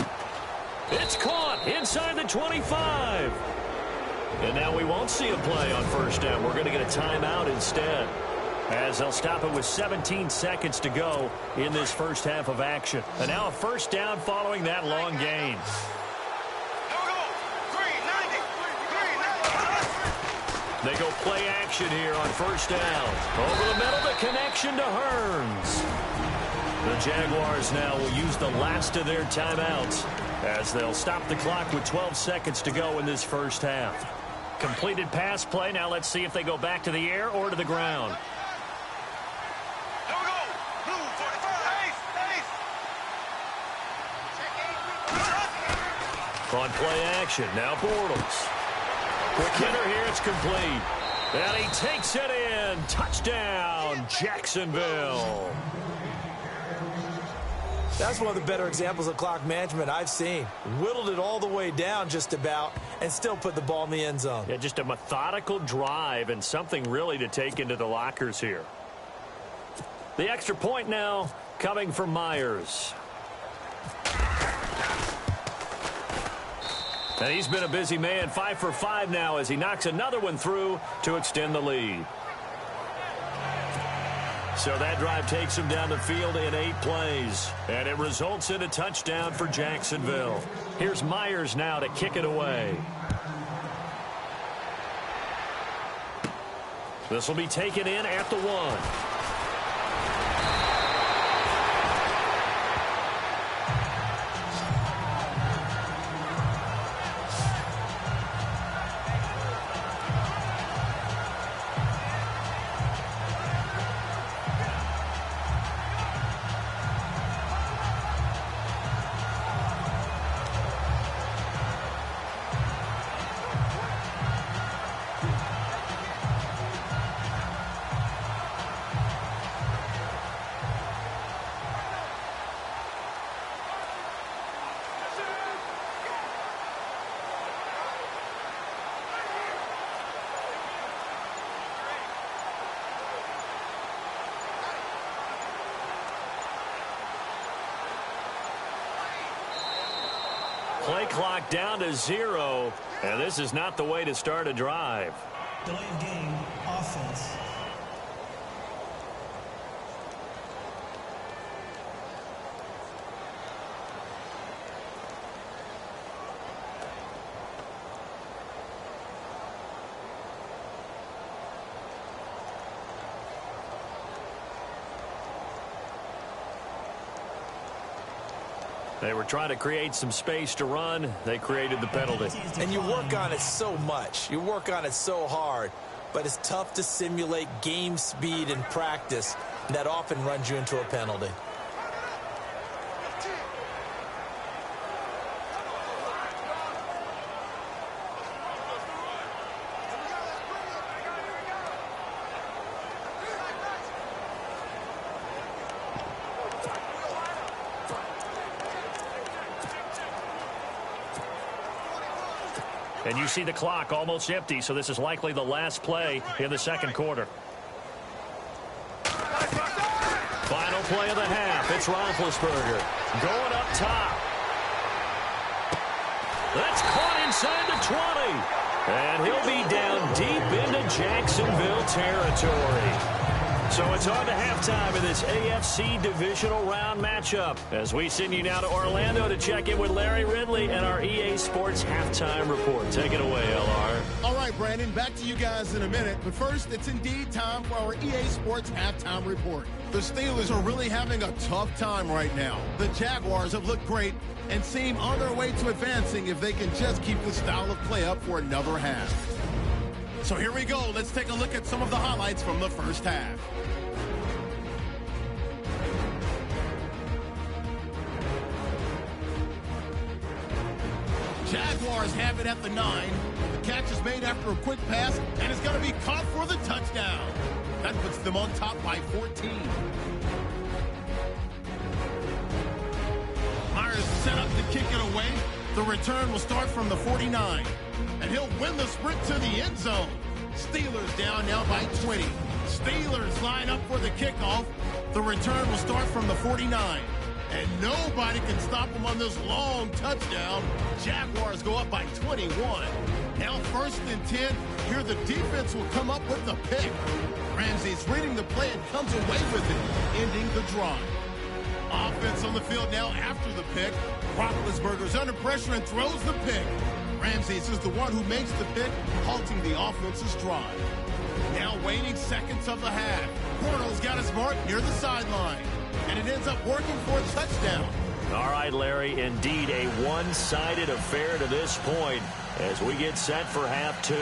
[SPEAKER 1] It's caught inside the 25. And now we won't see a play on first down. We're going to get a timeout instead, as they'll stop it with 17 seconds to go in this first half of action. And now a first down following that long gain. They go play action here on first down. Over the middle, the connection to Hearns. The Jaguars now will use the last of their timeouts, as they'll stop the clock with 12 seconds to go in this first half. Completed pass play. Now let's see if they go back to the air or to the ground. On play action, now Bortles. Quick hitter here, it's complete. And he takes it in. Touchdown, Jacksonville.
[SPEAKER 2] That's one of the better examples of clock management I've seen. Whittled it all the way down just about and still put the ball in the end zone.
[SPEAKER 1] Yeah, just a methodical drive and something really to take into the lockers here. The extra point now coming from Myers. And he's been a busy man, 5 for 5 now as he knocks another one through to extend the lead. So that drive takes him down the field in 8 plays. And it results in a touchdown for Jacksonville. Here's Myers now to kick it away. This will be taken in at the 1. Play clock down to 0, and this is not the way to start a drive.
[SPEAKER 4] Delay of game, offense.
[SPEAKER 1] They were trying to create some space to run. They created the penalty.
[SPEAKER 2] And you work on it so much. You work on it so hard. But it's tough to simulate game speed in practice. That often runs you into a penalty.
[SPEAKER 1] And you see the clock almost empty, so this is likely the last play in the second quarter. Final play of the half. It's Roethlisberger going up top. That's caught inside the 20. And he'll be down deep into Jacksonville territory. So it's on to halftime of this AFC Divisional Round matchup as we send you now to Orlando to check in with Larry Ridley and our EA Sports Halftime Report. Take it away, LR.
[SPEAKER 5] All right, Brandon, back to you guys in a minute. But first, it's indeed time for our EA Sports Halftime Report. The Steelers are really having a tough time right now. The Jaguars have looked great and seem on their way to advancing if they can just keep the style of play up for another half. So here we go. Let's take a look at some of the highlights from the first half. Jaguars have it at the 9. The catch is made after a quick pass, and it's going to be caught for the touchdown. That puts them on top by 14. Myers set up to kick it away. The return will start from the 49, and he'll win the sprint to the end zone. Steelers down now by 20. Steelers line up for the kickoff. The return will start from the 49. And nobody can stop them on this long touchdown. Jaguars go up by 21. Now 1st and 10. Here the defense will come up with the pick. Ramsey's reading the play and comes away with it, ending the drive. Offense on the field now after the pick. Roethlisberger's under pressure and throws the pick. Ramsey's is the one who makes the pick, halting the offense's drive. Now waning seconds of the half. Bortles got his mark near the sideline. And it ends up working for a touchdown.
[SPEAKER 1] All right, Larry, indeed a one-sided affair to this point as we get set for half 2.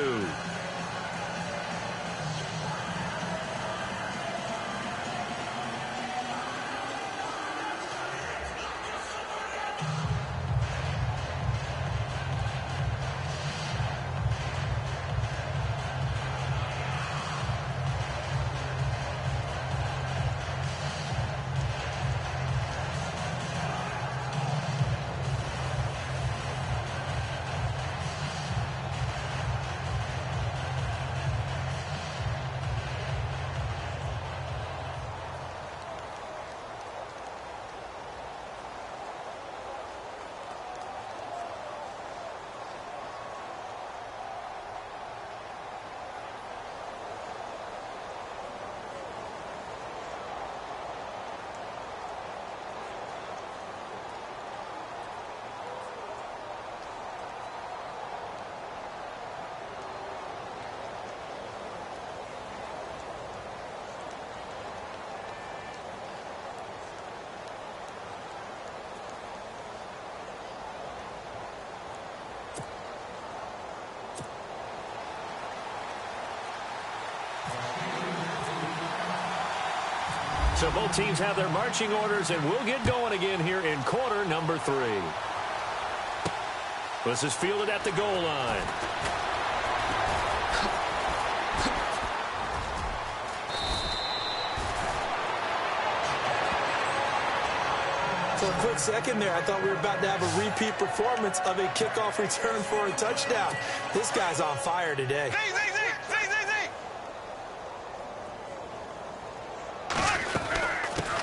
[SPEAKER 1] So both teams have their marching orders, and we'll get going again here in quarter number 3. This is fielded at the goal line.
[SPEAKER 2] For a quick second there, I thought we were about to have a repeat performance of a kickoff return for a touchdown. This guy's on fire today.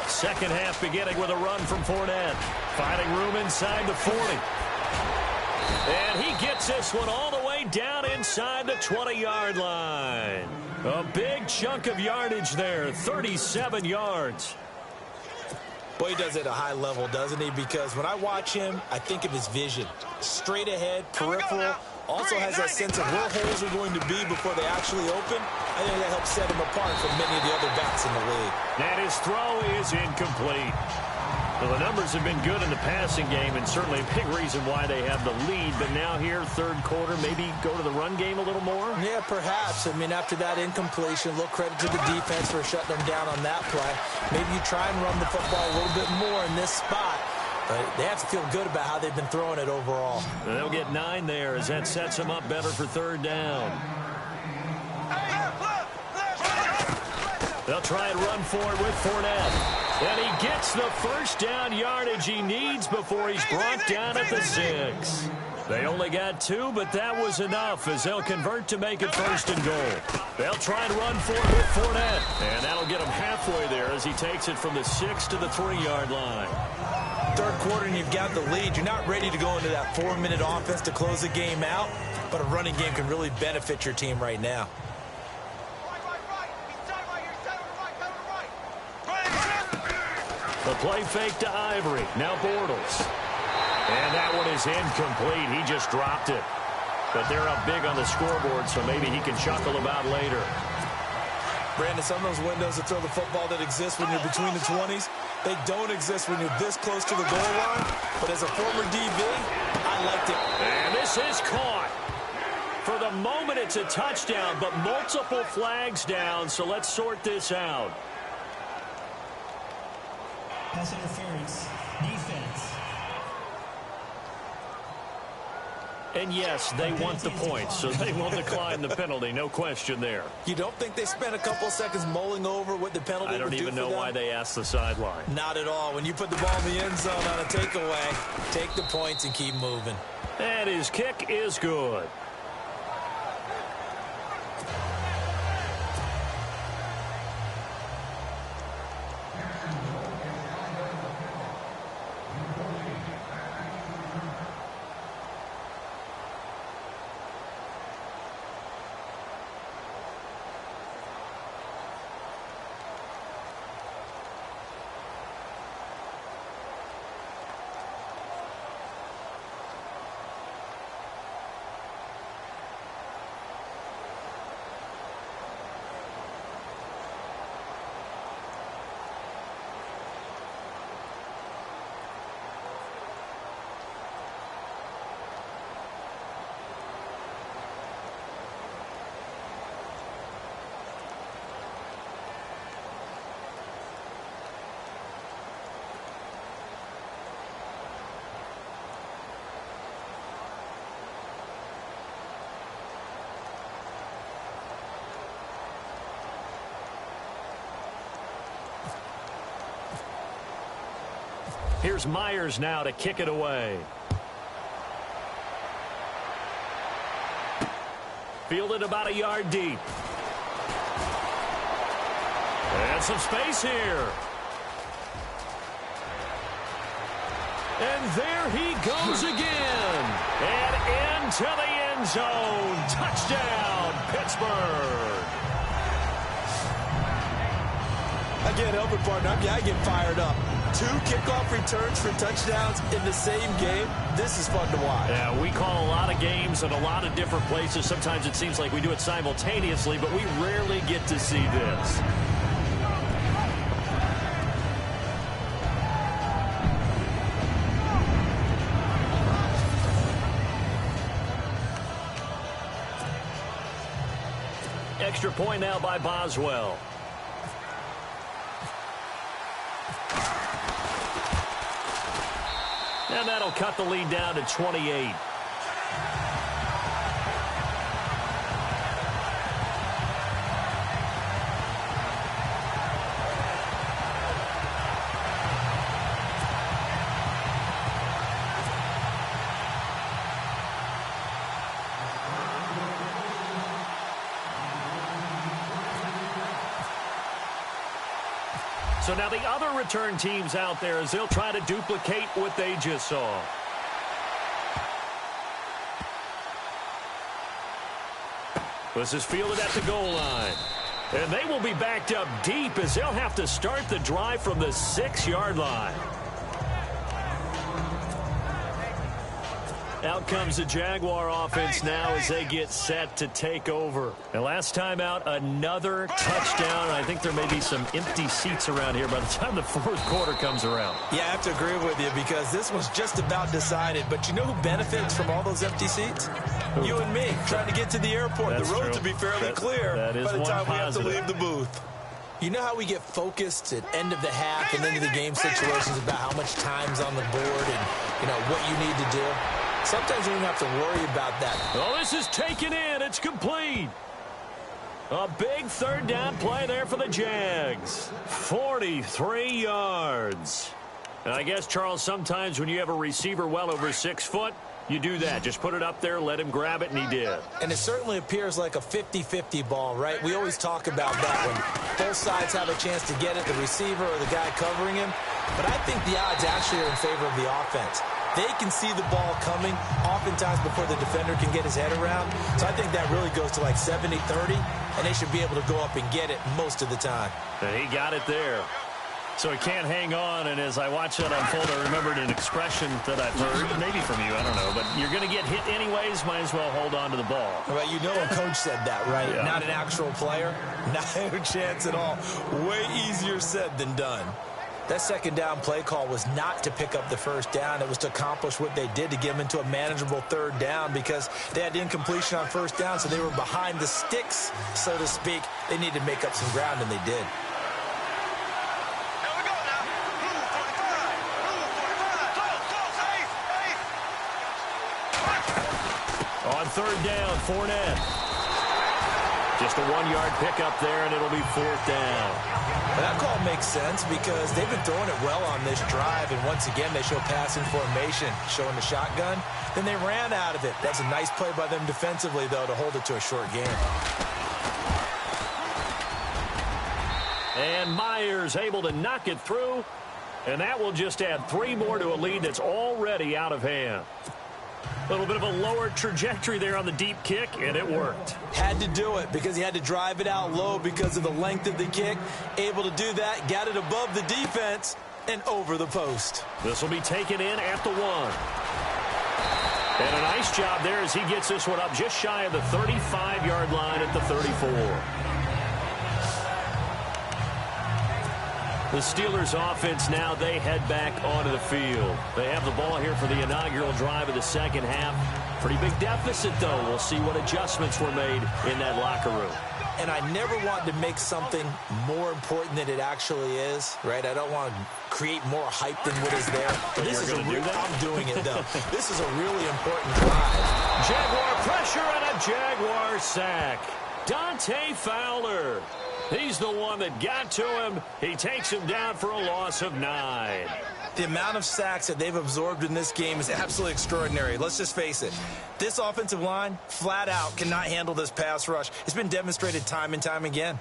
[SPEAKER 1] Second half beginning with a run from Fournette. Finding room inside the 40. And he gets this one all the way down inside the 20-yard line. A big chunk of yardage there, 37 yards.
[SPEAKER 2] Boy, he does it at a high level, doesn't he? Because when I watch him, I think of his vision. Straight ahead, peripheral. Also has that sense of where holes are going to be before they actually open. I think that helps set him apart from many of the other backs in the league.
[SPEAKER 1] And his throw is incomplete. Well, the numbers have been good in the passing game, and certainly a big reason why they have the lead. But now here, third quarter, maybe go to the run game a little more?
[SPEAKER 2] Yeah, perhaps. I mean, after that incompletion, a little credit to the defense for shutting them down on that play. Maybe you try and run the football a little bit more in this spot. But they have to feel good about how they've been throwing it overall.
[SPEAKER 1] And they'll get 9 there as that sets them up better for third down. They'll try and run for it with Fournette. And he gets the first down yardage he needs before he's brought down at the 6. They only got 2, but that was enough as they'll convert to make it first and goal. They'll try and run for it with Fournette. And that'll get him halfway there as he takes it from the 6 to the 3-yard line.
[SPEAKER 2] Third quarter and you've got the lead. You're not ready to go into that 4-minute offense to close the game out, but a running game can really benefit your team right now.
[SPEAKER 1] The play fake to Ivory. Now Bortles. And that one is incomplete. He just dropped it. But they're up big on the scoreboard, so maybe he can chuckle about later.
[SPEAKER 2] Brandon, some of those windows to throw the football that exist when you're between the 20s, they don't exist when you're this close to the goal line. But as a former DB, I liked it.
[SPEAKER 1] And this is caught. For the moment, it's a touchdown, but multiple flags down, so let's sort this out.
[SPEAKER 4] Pass interference. Defense.
[SPEAKER 1] And yes, they want the points, so they will decline the penalty. No question there.
[SPEAKER 2] You don't think they spent a couple of seconds mulling over what the penalty would do for them?
[SPEAKER 1] I don't even know why they asked the sideline.
[SPEAKER 2] Not at all. When you put the ball in the end zone on a takeaway, take the points and keep moving.
[SPEAKER 1] And his kick is good. Here's Myers now to kick it away. Fielded about a yard deep. And some space here. And there he goes again. And into the end zone. Touchdown, Pittsburgh.
[SPEAKER 2] I can't help it, partner. I get fired up. 2 kickoff returns for touchdowns in the same game. This is fun to watch.
[SPEAKER 1] Yeah, we call a lot of games in a lot of different places. Sometimes it seems like we do it simultaneously, but we rarely get to see this. Extra point now by Boswell. And that'll cut the lead down to 28. So now the other return teams out there as they'll try to duplicate what they just saw. This is fielded at the goal line. And they will be backed up deep as they'll have to start the drive from the 6-yard line. Out comes the Jaguar offense now as they get set to take over. And last time out, another touchdown. I think there may be some empty seats around here by the time the fourth quarter comes around.
[SPEAKER 2] Yeah, I have to agree with you because this was just about decided. But you know who benefits from all those empty seats? Who? You and me, trying to get to the airport.
[SPEAKER 1] That's
[SPEAKER 2] the roads
[SPEAKER 1] true.
[SPEAKER 2] will be fairly clear
[SPEAKER 1] by the time we have to
[SPEAKER 2] leave the booth. You know how we get focused at end of the half and into the game situations about how much time's on the board and, you know, what you need to do? Sometimes you don't have to worry about that.
[SPEAKER 1] Oh, this is taken in. It's complete. A big third down play there for the Jags. 43 yards. And I guess, Charles, sometimes when you have a receiver well over 6 foot, you do that. Just put it up there, let him grab it, and he did.
[SPEAKER 2] And it certainly appears like a 50-50 ball, right? We always talk about that when both sides have a chance to get it, the receiver or the guy covering him. But I think the odds actually are in favor of the offense. They can see the ball coming oftentimes before the defender can get his head around. So I think that really goes to like 70-30, and they should be able to go up and get it most of the time.
[SPEAKER 1] And he got it there. So he can't hang on, and as I watch that unfold, I remembered an expression that I've heard, maybe from you, I don't know, but you're going to get hit anyways, might as well hold on to the ball.
[SPEAKER 2] Well, you know a coach said that, right?
[SPEAKER 1] Yeah.
[SPEAKER 2] Not an actual player. No chance at all. Way easier said than done. That second down play call was not to pick up the first down. It was to accomplish what they did to get them into a manageable third down because they had incompletion on first down, so they were behind the sticks, so to speak. They needed to make up some ground, and they did.
[SPEAKER 1] On third down, Fournette. Just a 1-yard pickup there, and it'll be fourth down.
[SPEAKER 2] Well, that call makes sense because they've been throwing it well on this drive, and once again, they show passing formation, showing the shotgun. Then they ran out of it. That's a nice play by them defensively, though, to hold it to a short game.
[SPEAKER 1] And Myers able to knock it through, and that will just add 3 more to a lead that's already out of hand. A little bit of a lower trajectory there on the deep kick, and it worked.
[SPEAKER 2] Had to do it because he had to drive it out low because of the length of the kick. Able to do that, got it above the defense and over the post.
[SPEAKER 1] This will be taken in at the 1. And a nice job there as he gets this one up just shy of the 35-yard line at the 34. The Steelers offense now, they head back onto the field. They have the ball here for the inaugural drive of the second half. Pretty big deficit, though. We'll see what adjustments were made in that locker room.
[SPEAKER 2] And I never want to make something more important than it actually is, right? I don't want to create more hype than what is there. But this is I'm doing it, though. This is a really important drive.
[SPEAKER 1] Jaguar pressure and a Jaguar sack. Dante Fowler. He's the one that got to him. He takes him down for a loss of 9.
[SPEAKER 2] The amount of sacks that they've absorbed in this game is absolutely extraordinary. Let's just face it. This offensive line, flat out, cannot handle this pass rush. It's been demonstrated time and time again.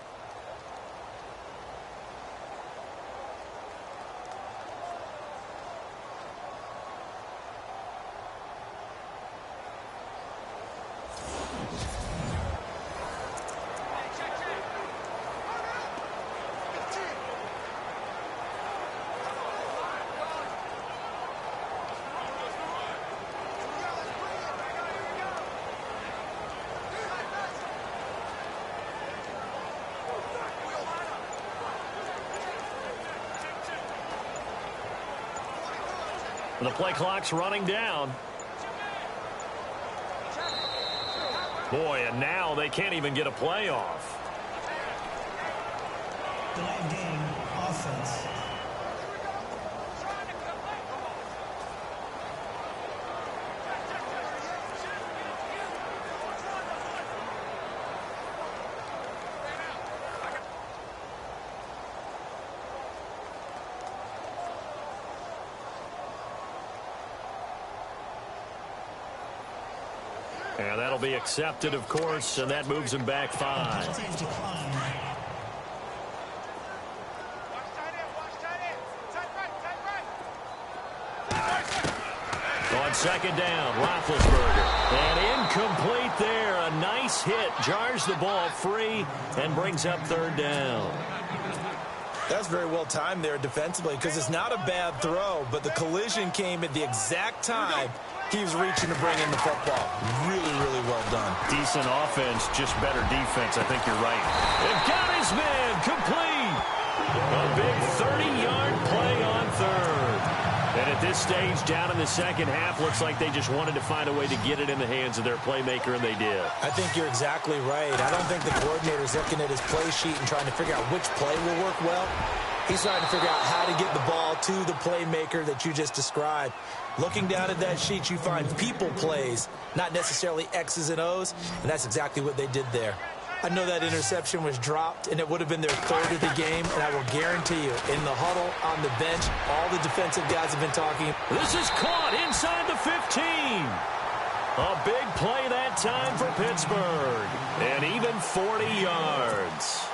[SPEAKER 1] The play clock's running down. Boy, and now they can't even get a play off.
[SPEAKER 4] Delay game, offense.
[SPEAKER 1] And that'll be accepted, of course, and that moves him back 5. On second down, Roethlisberger. And incomplete there. A nice hit. Jars the ball free and brings up third down.
[SPEAKER 2] That's very well timed there defensively because it's not a bad throw, but the collision came at the exact time he was reaching to bring in the football. Really, really well done.
[SPEAKER 1] Decent offense, just better defense. I think you're right. And got his man complete. A big 30-yard play on third. And at this stage, down in the second half, looks like they just wanted to find a way to get it in the hands of their playmaker, and they did.
[SPEAKER 2] I think you're exactly right. I don't think the coordinator's looking at his play sheet and trying to figure out which play will work well. He's trying to figure out how to get the ball to the playmaker that you just described. Looking down at that sheet, you find people plays, not necessarily X's and O's, and that's exactly what they did there. I know that interception was dropped, and it would have been their third of the game, and I will guarantee you, in the huddle, on the bench, all the defensive guys have been talking.
[SPEAKER 1] This is caught inside the 15. A big play that time for Pittsburgh, and even 40 yards.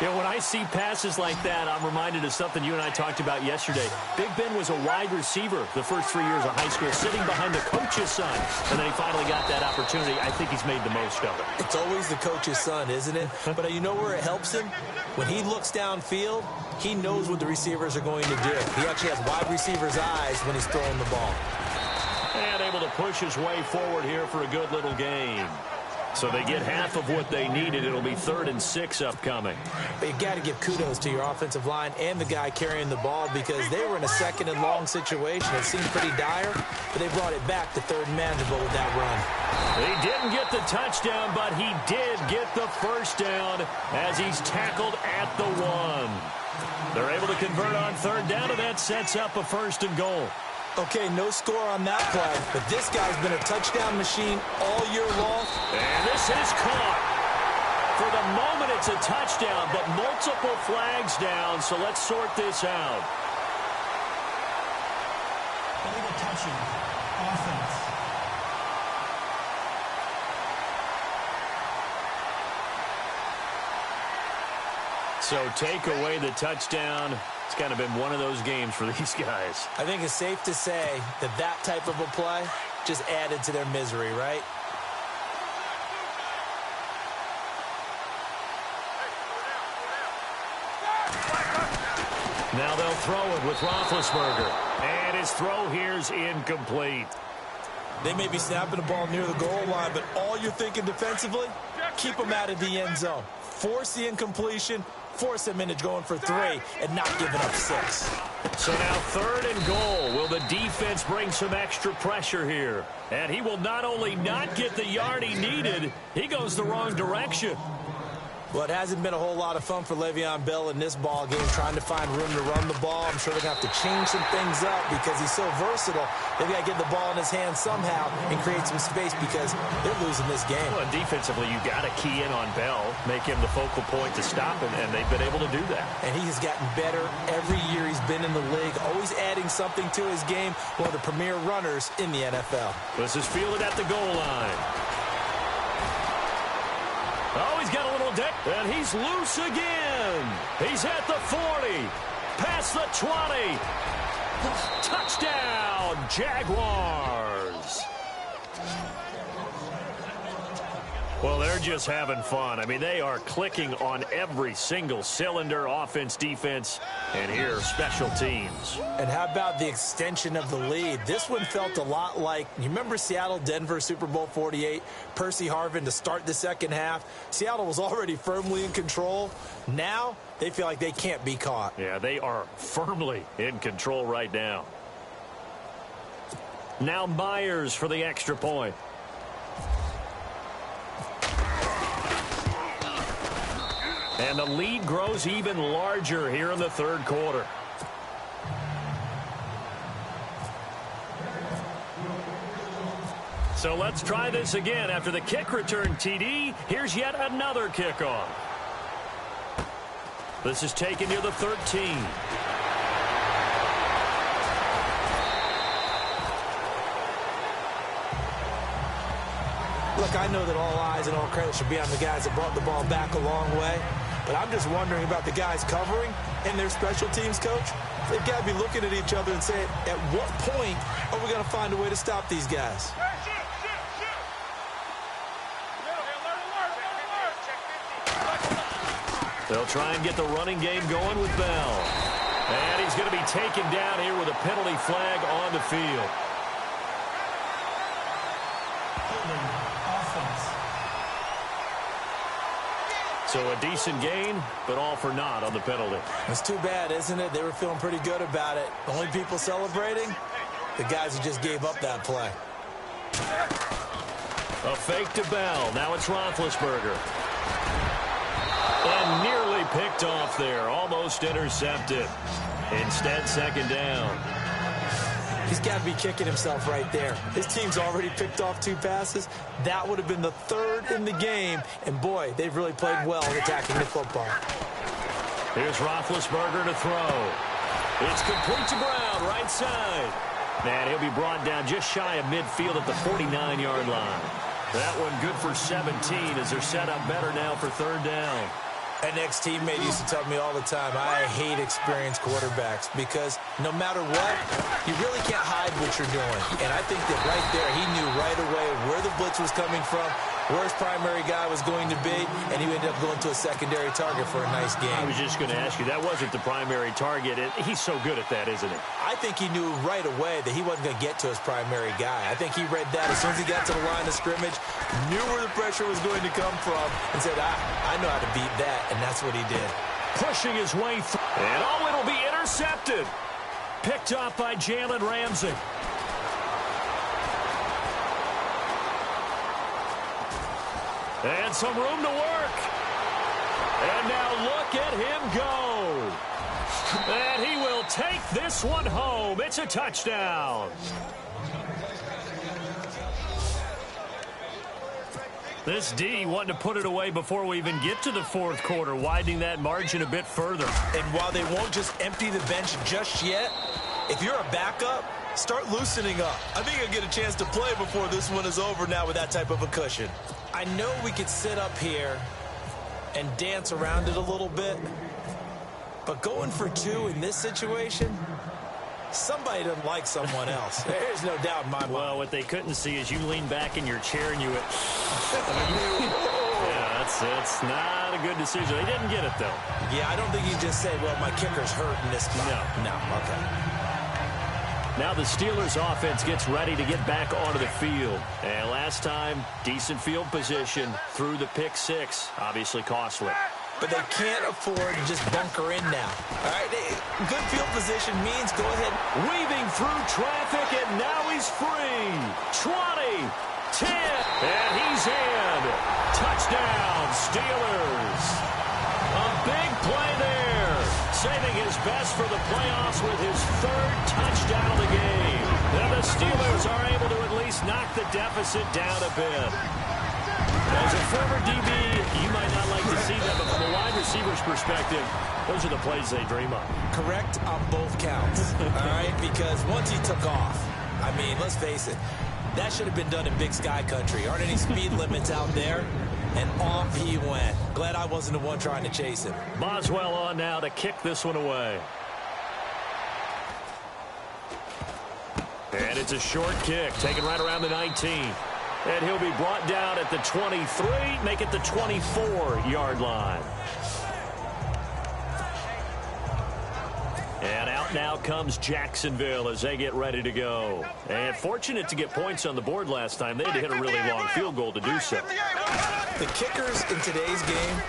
[SPEAKER 1] You know, when I see passes like that, I'm reminded of something you and I talked about yesterday. Big Ben was a wide receiver the first 3 years of high school, sitting behind the coach's son, and then he finally got that opportunity. I think he's made the most of it.
[SPEAKER 2] It's always the coach's son, isn't it? But you know where it helps him? When he looks downfield, he knows what the receivers are going to do. He actually has wide receivers' eyes when he's throwing the ball.
[SPEAKER 1] And able to push his way forward here for a good little gain. So they get half of what they needed. It'll be 3rd and 6 upcoming.
[SPEAKER 2] But you got to give kudos to your offensive line and the guy carrying the ball because they were in a second and long situation. It seemed pretty dire, but they brought it back to 3rd and manageable with that run.
[SPEAKER 1] He didn't get the touchdown, but he did get the first down as he's tackled at the 1. They're able to convert on 3rd down, and that sets up a 1st and goal.
[SPEAKER 2] Okay, no score on that play, but this guy's been a touchdown machine all year long.
[SPEAKER 1] And this is caught. For the moment, it's a touchdown, but multiple flags down, so let's sort this out.
[SPEAKER 4] Illegal touching. Offense.
[SPEAKER 1] So take away the touchdown. It's kind of been one of those games for these guys.
[SPEAKER 2] I think it's safe to say that that type of a play just added to their misery, right?
[SPEAKER 1] Now they'll throw it with Roethlisberger. And his throw here's incomplete.
[SPEAKER 2] They may be snapping the ball near the goal line, but all you're thinking defensively, keep them out of the end zone. Force the incompletion, force them into going for 3 and not giving up 6.
[SPEAKER 1] So now 3rd and goal. Will the defense bring some extra pressure here? And he will not only not get the yard he needed, he goes the wrong direction.
[SPEAKER 2] Well, it hasn't been a whole lot of fun for Le'Veon Bell in this ball game, trying to find room to run the ball. I'm sure they're going to have to change some things up because he's so versatile. They've got to get the ball in his hands somehow and create some space because they're losing this game.
[SPEAKER 1] Well, and defensively, you got to key in on Bell, make him the focal point to stop him, and they've been able to do that.
[SPEAKER 2] And he has gotten better every year he's been in the league, always adding something to his game, one of the premier runners in the NFL.
[SPEAKER 1] This is fielded at the goal line. Oh, he's got a little deck, and he's loose again. He's at the 40, past the 20. Touchdown, Jaguars. Well, they're just having fun. I mean, they are clicking on every single cylinder, offense, defense, and here, special teams.
[SPEAKER 2] And how about the extension of the lead? This one felt a lot like, you remember Seattle-Denver Super Bowl 48? Percy Harvin to start the second half. Seattle was already firmly in control. Now, they feel like they can't be caught.
[SPEAKER 1] Yeah, they are firmly in control right now. Now Myers for the extra point. And the lead grows even larger here in the 3rd quarter. So let's try this again. After the kick return TD, here's yet another kickoff. This is taken near the 13.
[SPEAKER 2] Look, I know that all eyes and all credit should be on the guys that brought the ball back a long way, but I'm just wondering about the guys covering and their special teams coach. They've got to be looking at each other and saying, at what point are we going to find a way to stop these guys?
[SPEAKER 1] They'll try and get the running game going with Bell. And he's going to be taken down here with a penalty flag on the field. So a decent gain, but all for naught on the penalty.
[SPEAKER 2] It's too bad, isn't it? They were feeling pretty good about it. The only people celebrating, the guys who just gave up that play.
[SPEAKER 1] A fake to Bell. Now it's Roethlisberger. And nearly picked off there. Almost intercepted. Instead, second down.
[SPEAKER 2] He's got to be kicking himself right there. His team's already picked off 2 passes. That would have been the 3rd in the game. And, boy, they've really played well attacking the football.
[SPEAKER 1] Here's Roethlisberger to throw. It's complete to Brown, right side. And he'll be brought down just shy of midfield at the 49-yard line. That one good for 17 as they're set up better now for 3rd down.
[SPEAKER 2] An ex-teammate used to tell me all the time, I hate experienced quarterbacks because no matter what, you really can't hide what you're doing. And I think that right there, he knew right away where the blitz was coming from, where his primary guy was going to be, and he ended up going to a secondary target for a nice game.
[SPEAKER 1] I was just going to ask you, that wasn't the primary target. He's so good at that, isn't he?
[SPEAKER 2] I think he knew right away that he wasn't going to get to his primary guy. I think he read that as soon as he got to the line of scrimmage, knew where the pressure was going to come from, and said, I know how to beat that, and that's what he did.
[SPEAKER 1] Pushing his way through. And it'll be intercepted. Picked off by Jalen Ramsey. And some room to work. And now look at him go. And he will take this one home. It's a touchdown. This D wanting to put it away before we even get to the 4th quarter, widening that margin a bit further.
[SPEAKER 2] And while they won't just empty the bench just yet, if you're a backup, start loosening up. I think you'll get a chance to play before this one is over now with that type of a cushion. I know we could sit up here and dance around it a little bit, but going for 2 in this situation, somebody doesn't like someone else. There's no doubt in my mind.
[SPEAKER 1] Well, what they couldn't see is you lean back in your chair and you went, yeah, that's not a good decision. They didn't get it, though.
[SPEAKER 2] Yeah, I don't think you just say, well, my kicker's hurt in this spot. No, okay.
[SPEAKER 1] Now the Steelers offense gets ready to get back onto the field. And last time, decent field position through the pick 6. Obviously costly.
[SPEAKER 2] But they can't afford to just bunker in now. All right, good field position means go ahead.
[SPEAKER 1] Weaving through traffic, and now he's free. 20, 10, and he's in. Touchdown, Steelers. A big play there. Saving his best for the playoffs with his 3rd touchdown of the game. And the Steelers are able to at least knock the deficit down a bit. As a former DB, you might not like to see that, but from a wide receiver's perspective, those are the plays they dream of.
[SPEAKER 2] Correct on both counts, all right? Because once he took off, I mean, let's face it, that should have been done in Big Sky Country. Aren't any speed limits out there? And off he went. Glad I wasn't the one trying to chase him.
[SPEAKER 1] Boswell on now to kick this one away. And it's a short kick, taken right around the 19. And he'll be brought down at the 23, make it the 24-yard line. And out now comes Jacksonville as they get ready to go. And fortunate to get points on the board last time. They had to hit a really long field goal to do so.
[SPEAKER 2] The kickers in today's game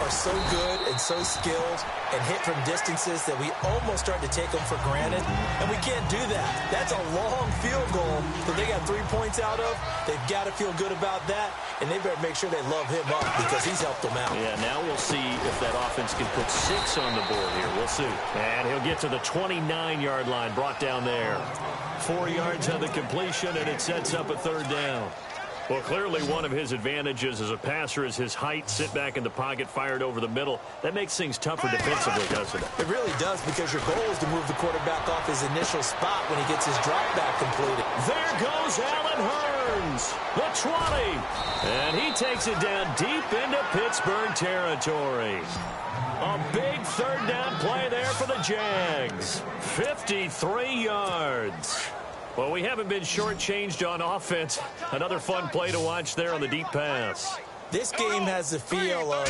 [SPEAKER 2] are so good and so skilled and hit from distances that we almost start to take them for granted, and we can't do that. That's a long field goal that they got 3 points out of. They've got to feel good about that, and they better make sure they love him up because he's helped them out.
[SPEAKER 1] Yeah, now we'll see if that offense can put 6 on the board here. We'll see. And he'll get to the 29-yard line, brought down there. 4 yards on the completion, and it sets up a 3rd down. Well, clearly one of his advantages as a passer is his height. Sit back in the pocket, fired over the middle. That makes things tougher defensively, doesn't it?
[SPEAKER 2] It really does, because your goal is to move the quarterback off his initial spot when he gets his drop back completed.
[SPEAKER 1] There goes Allen Hurns, the 20. And he takes it down deep into Pittsburgh territory. A big third down play there for the Jags. 53 yards. Well, we haven't been shortchanged on offense. Another fun play to watch there on the deep pass.
[SPEAKER 2] This game has the feel of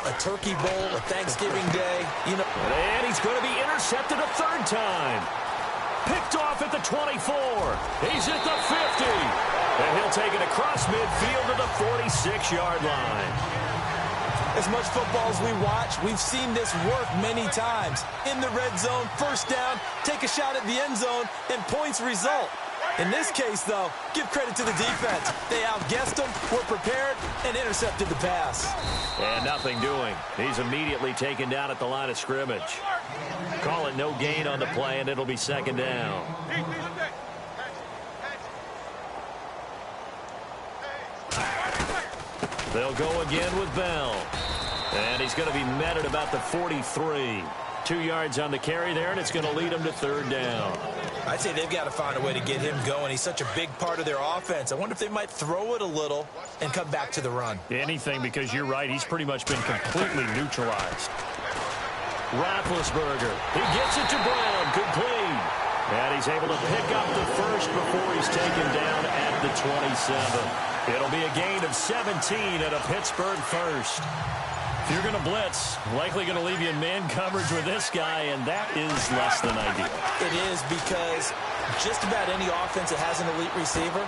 [SPEAKER 2] a turkey bowl, a Thanksgiving day. You know.
[SPEAKER 1] And he's going to be intercepted a third time. Picked off at the 24. He's at the 50. And he'll take it across midfield to the 46-yard line.
[SPEAKER 2] As much football as we watch, we've seen this work many times. In the red zone, first down, take a shot at the end zone, and points result. In this case, though, give credit to the defense. They outguessed them, were prepared, and intercepted the pass.
[SPEAKER 1] And nothing doing. He's immediately taken down at the line of scrimmage. Call it no gain on the play, and it'll be second down. They'll go again with Bell. And he's going to be met at about the 43. 2 yards on the carry there, and it's going to lead him to third down.
[SPEAKER 2] I'd say they've got to find a way to get him going. He's such a big part of their offense. I wonder if they might throw it a little and come back to the run.
[SPEAKER 1] Anything, because you're right. He's pretty much been completely neutralized. Roethlisberger. He gets it to Brown. Complete. And he's able to pick up the first before he's taken down at the 27. It'll be a gain of 17 at a Pittsburgh first. If you're going to blitz, likely going to leave you in man coverage with this guy, and that is less than ideal.
[SPEAKER 2] It is, because just about any offense that has an elite receiver,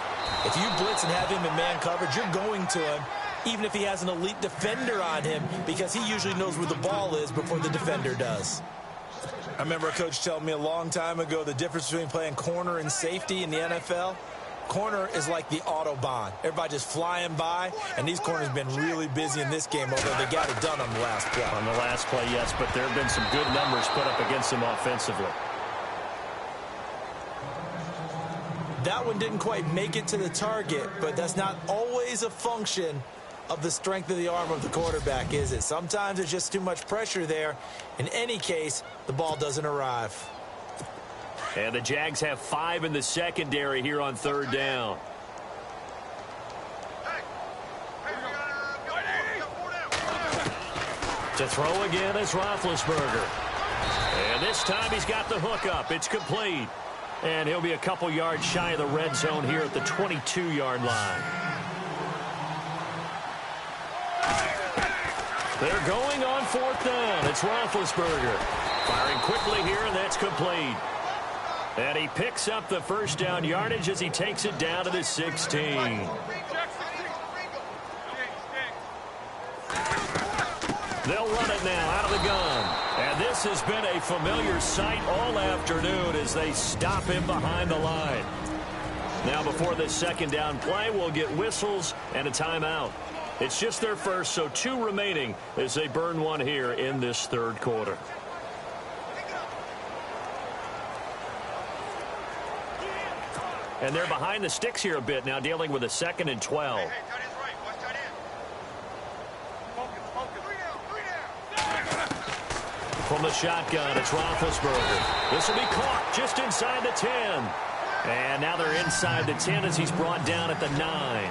[SPEAKER 2] if you blitz and have him in man coverage, you're going to him, even if he has an elite defender on him, because he usually knows where the ball is before the defender does. I remember a coach telling me a long time ago the difference between playing corner and safety in the NFL. Corner is like the Autobahn. Everybody just flying by, and these corners have been really busy in this game, although they got it done on the last play.
[SPEAKER 1] On the last play, yes, but there have been some good numbers put up against them offensively.
[SPEAKER 2] That one didn't quite make it to the target, but that's not always a function of the strength of the arm of the quarterback, is it? Sometimes there's just too much pressure there. In any case, the ball doesn't arrive.
[SPEAKER 1] And the Jags have 5 in the secondary here on third down. To throw again is Roethlisberger. And this time he's got the hook up. It's complete. And he'll be a couple yards shy of the red zone here at the 22-yard line. They're going on fourth down. It's Roethlisberger. Firing quickly here, and that's complete. And he picks up the first down yardage as he takes it down to the 16. They'll run it now out of the gun. And this has been a familiar sight all afternoon as they stop him behind the line. Now before this second down play, we'll get whistles and a timeout. It's just their first, so 2 remaining as they burn one here in this third quarter. And they're behind the sticks here a bit now, dealing with a 2nd and 12. From the shotgun, it's Roethlisberger. This will be caught just inside the 10. And now they're inside the 10 as he's brought down at the 9.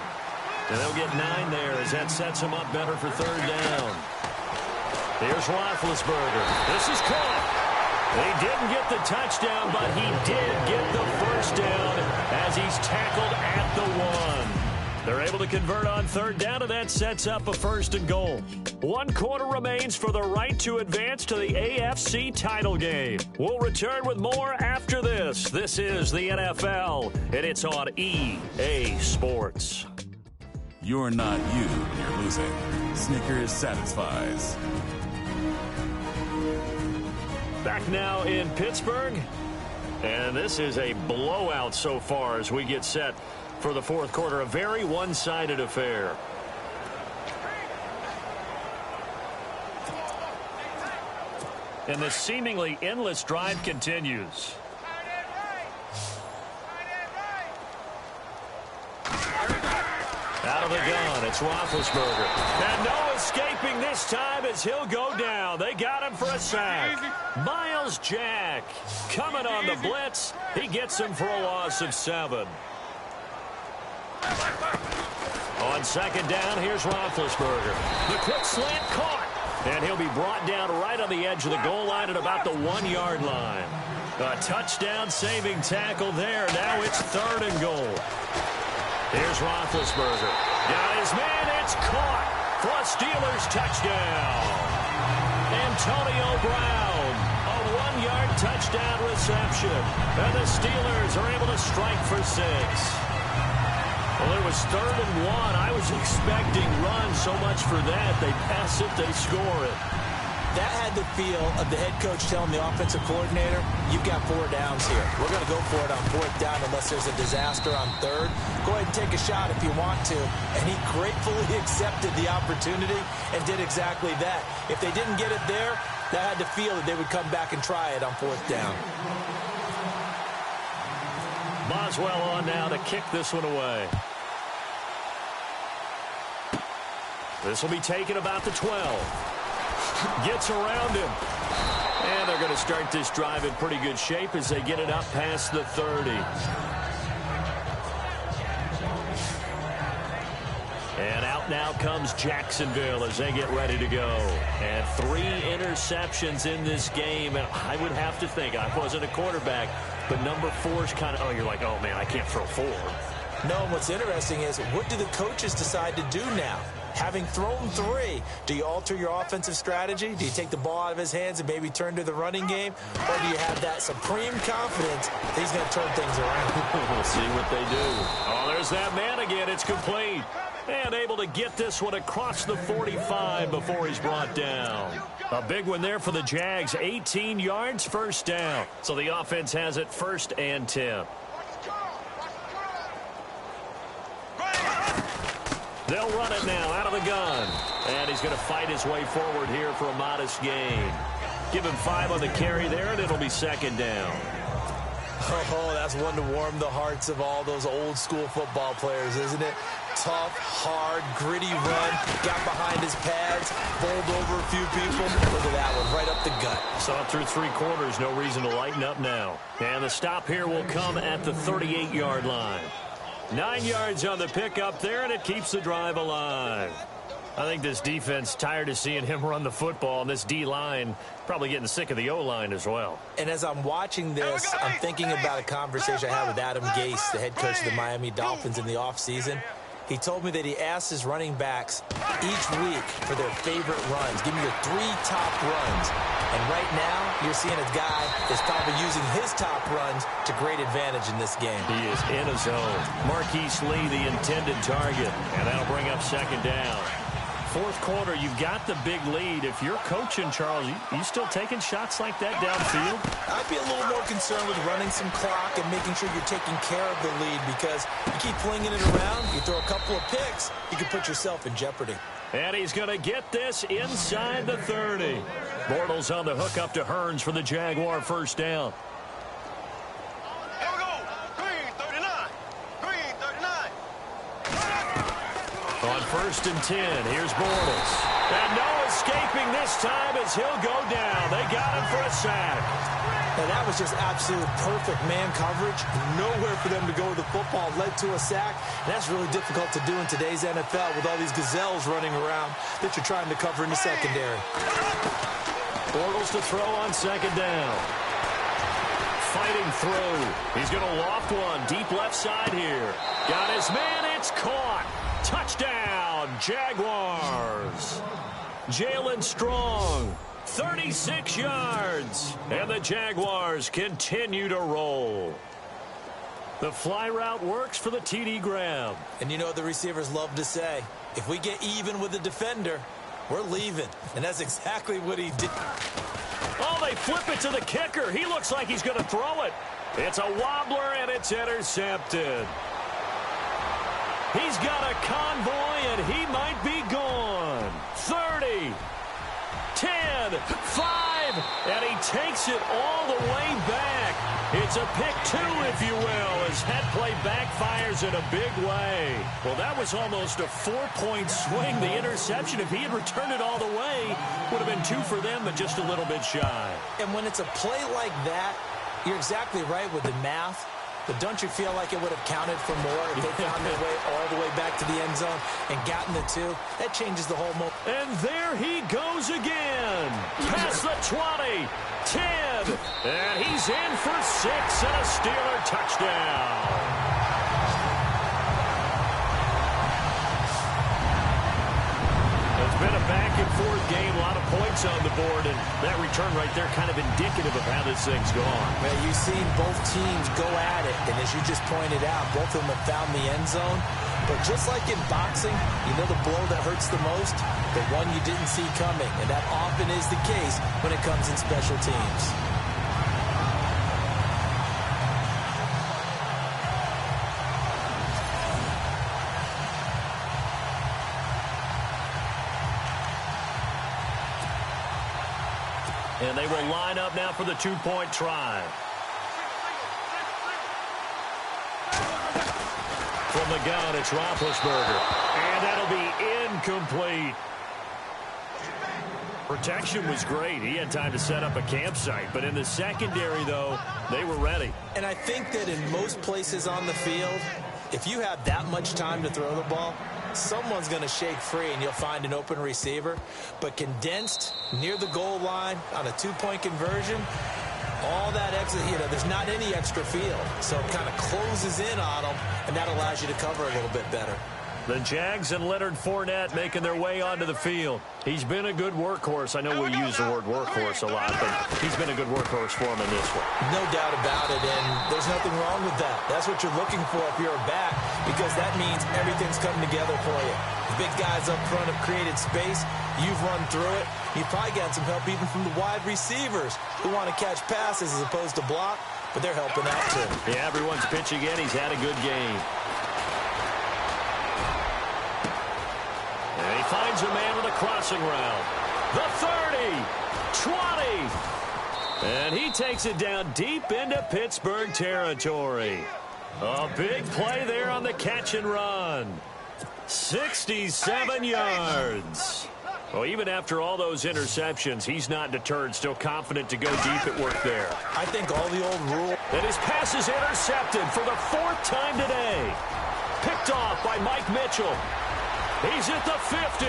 [SPEAKER 1] And they'll get 9 there as that sets him up better for third down. Here's Roethlisberger. This is caught. He didn't get the touchdown, but he did get the first down as he's tackled at the 1. They're able to convert on third down, and that sets up a 1st and goal. 1 quarter remains for the right to advance to the AFC title game. We'll return with more after this. This is the NFL, and it's on EA Sports.
[SPEAKER 3] You're not you when you're losing. Snickers satisfies.
[SPEAKER 1] Back now in Pittsburgh, and this is a blowout so far as we get set for the fourth quarter. A very one-sided affair. And the seemingly endless drive continues. of the gun, it's Roethlisberger. And no escaping this time as he'll go down. They got him for a sack. Miles Jack coming on the blitz. He gets him for a loss of 7. On second down, here's Roethlisberger. The quick slant caught. And he'll be brought down right on the edge of the goal line at about the 1-yard line. A touchdown-saving tackle there. Now it's 3rd and goal. Here's Roethlisberger. Got his man. It's caught for a Steelers touchdown. Antonio Brown, a 1-yard touchdown reception. And the Steelers are able to strike for 6. Well, it was 3rd and 1. I was expecting runs so much for that. They pass it, they score it.
[SPEAKER 2] That had the feel of the head coach telling the offensive coordinator, you've got 4 downs here. We're going to go for it on 4th down unless there's a disaster on 3rd. Go ahead and take a shot if you want to. And he gratefully accepted the opportunity and did exactly that. If they didn't get it there, that had the feel that they would come back and try it on 4th down.
[SPEAKER 1] Boswell on now to kick this one away. This will be taken about the 12. Gets around him. And they're going to start this drive in pretty good shape as they get it up past the 30. And out now comes Jacksonville as they get ready to go. And 3 interceptions in this game. And I would have to think, I wasn't a quarterback, but number 4 is kind of, oh, you're like, oh, man, I can't throw 4.
[SPEAKER 2] No, what's interesting is, what do the coaches decide to do now? Having thrown 3, do you alter your offensive strategy? Do you take the ball out of his hands and maybe turn to the running game? Or do you have that supreme confidence that he's going to turn things around?
[SPEAKER 1] We'll see what they do. Oh, there's that man again. It's complete. And able to get this one across the 45 before he's brought down. A big one there for the Jags. 18 yards, 1st down. So the offense has it 1st and 10. They'll run it now out of the gun. And he's going to fight his way forward here for a modest gain. Give him 5 on the carry there, and it'll be 2nd down.
[SPEAKER 2] Oh, that's one to warm the hearts of all those old-school football players, isn't it? Tough, hard, gritty run. Got behind his pads, bowled over a few people. Look at that one, right up the gut.
[SPEAKER 1] Saw it through 3 quarters. No reason to lighten up now. And the stop here will come at the 38-yard line. 9 yards on the pickup there, and it keeps the drive alive. I think this defense tired of seeing him run the football, and this D-line probably getting sick of the O-line as well.
[SPEAKER 2] And as I'm watching this, I'm thinking about a conversation I had with Adam Gase, the head coach of the Miami Dolphins, in the offseason. He told me that he asked his running backs each week for their favorite runs. Give me your 3 top runs. And right now, you're seeing a guy that's probably using his top runs to great advantage in this game.
[SPEAKER 1] He is in a zone. Marquise Lee, the intended target. And that'll bring up 2nd down. 4th quarter, you've got the big lead. If you're coaching, Charles, you still taking shots like that downfield?
[SPEAKER 2] I'd be a little more concerned with running some clock and making sure you're taking care of the lead, because you keep flinging it around, you throw a couple of picks, you can put yourself in jeopardy.
[SPEAKER 1] And he's going to get this inside the 30. Bortles on the hook up to Hearns for the Jaguar 1st down.
[SPEAKER 6] Here we go. Green 39. Green 39.
[SPEAKER 1] On 1st and 10, here's Bortles. And no escaping this time as he'll go down. They got him for a sack.
[SPEAKER 2] And that was just absolute perfect man coverage. Nowhere for them to go with the football. Led to a sack. And that's really difficult to do in today's NFL with all these gazelles running around that you're trying to cover in the secondary.
[SPEAKER 1] Bortles to throw on 2nd down. Fighting through. He's going to loft one deep left side here. Got his man. It's caught. Touchdown, Jaguars. Jalen Strong, 36 yards. And the Jaguars continue to roll. The fly route works for the TD grab.
[SPEAKER 2] And you know what the receivers love to say? If we get even with the defender, we're leaving. And that's exactly what he did.
[SPEAKER 1] Oh, they flip it to the kicker. He looks like he's going to throw it. It's a wobbler, and it's intercepted. He's got a convoy, and he might be gone. 30, 10, 5, and he takes it all the way back. It's a pick two, if you will, as that play backfires in a big way. Well, that was almost a 4-point swing. The interception, if he had returned it all the way, would have been 2 for them, but just a little bit shy.
[SPEAKER 2] And when it's a play like that, you're exactly right with the math. But don't you feel like it would have counted for more if they found their way all the way back to the end zone and gotten the 2? That changes the whole moment.
[SPEAKER 1] And there he goes again. Past the 20, 10, and he's in for 6 and a Steeler touchdown. It's been a back-and-forth game, a lot of points on the board, and that return right there kind of indicative of how this thing's gone.
[SPEAKER 2] Well, you've seen both teams go at it, and as you just pointed out, both of them have found the end zone. But just like in boxing, you know the blow that hurts the most? The one you didn't see coming, and that often is the case when it comes in special teams.
[SPEAKER 1] And they will line up now for the 2-point try. From the gun, it's Roethlisberger. And that'll be incomplete. Protection was great. He had time to set up a campsite. But in the secondary, though, they were ready.
[SPEAKER 2] And I think that in most places on the field, if you have that much time to throw the ball, someone's going to shake free and you'll find an open receiver. But condensed near the goal line on a 2-point conversion, all that extra, there's not any extra field. So it kind of closes in on them, and that allows you to cover a little bit better.
[SPEAKER 1] The Jags and Leonard Fournette making their way onto the field. He's been a good workhorse. I know we use the word workhorse a lot, but he's been a good workhorse for him in this one.
[SPEAKER 2] No doubt about it, and there's nothing wrong with that. That's what you're looking for if you're a back, because that means everything's coming together for you. The big guys up front have created space. You've run through it. You've probably gotten some help even from the wide receivers who want to catch passes as opposed to block, but they're helping out too.
[SPEAKER 1] Yeah, everyone's pitching in. He's had a good game. And he finds a man with a crossing route. The 30, 20. And he takes it down deep into Pittsburgh territory. A big play there on the catch and run. 67 yards. Well, even after all those interceptions, he's not deterred, still confident to go deep at work there.
[SPEAKER 2] I think all the old rule.
[SPEAKER 1] And his pass is intercepted for the 4th time today. Picked off by Mike Mitchell. He's at the 50.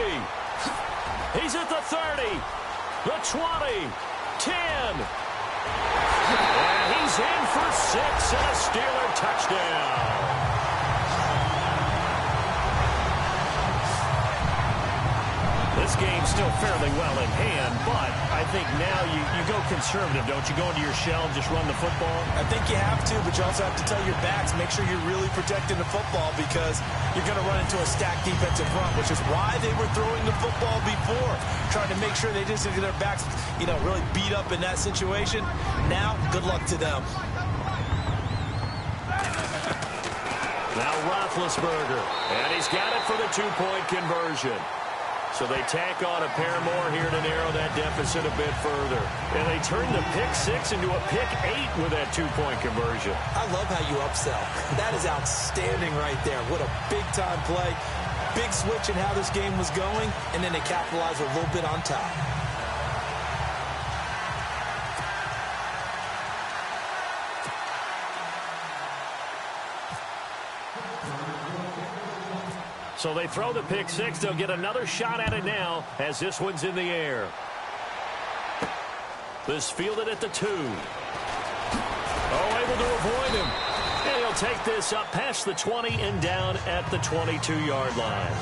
[SPEAKER 1] He's at the 30. The 20. 10. And he's in for 6 and a Steeler touchdown. This game's still fairly well in hand, but I think now you go conservative, don't you? Go into your shell and just run the football?
[SPEAKER 2] I think you have to, but you also have to tell your backs, make sure you're really protecting the football because you're going to run into a stacked defensive front, which is why they were throwing the football before, trying to make sure they just get their backs, really beat up in that situation. Now, good luck to them.
[SPEAKER 1] Now Roethlisberger, and he's got it for the 2-point conversion. So they tack on a pair more here to narrow that deficit a bit further. And they turn the pick 6 into a pick 8 with that 2-point conversion.
[SPEAKER 2] I love how you upsell. That is outstanding right there. What a big-time play. Big switch in how this game was going, and then they capitalize a little bit on top.
[SPEAKER 1] So they throw the pick 6. They'll get another shot at it now as this one's in the air. This fielded at the 2. Oh, able to avoid him. And he'll take this up past the 20 and down at the 22-yard line.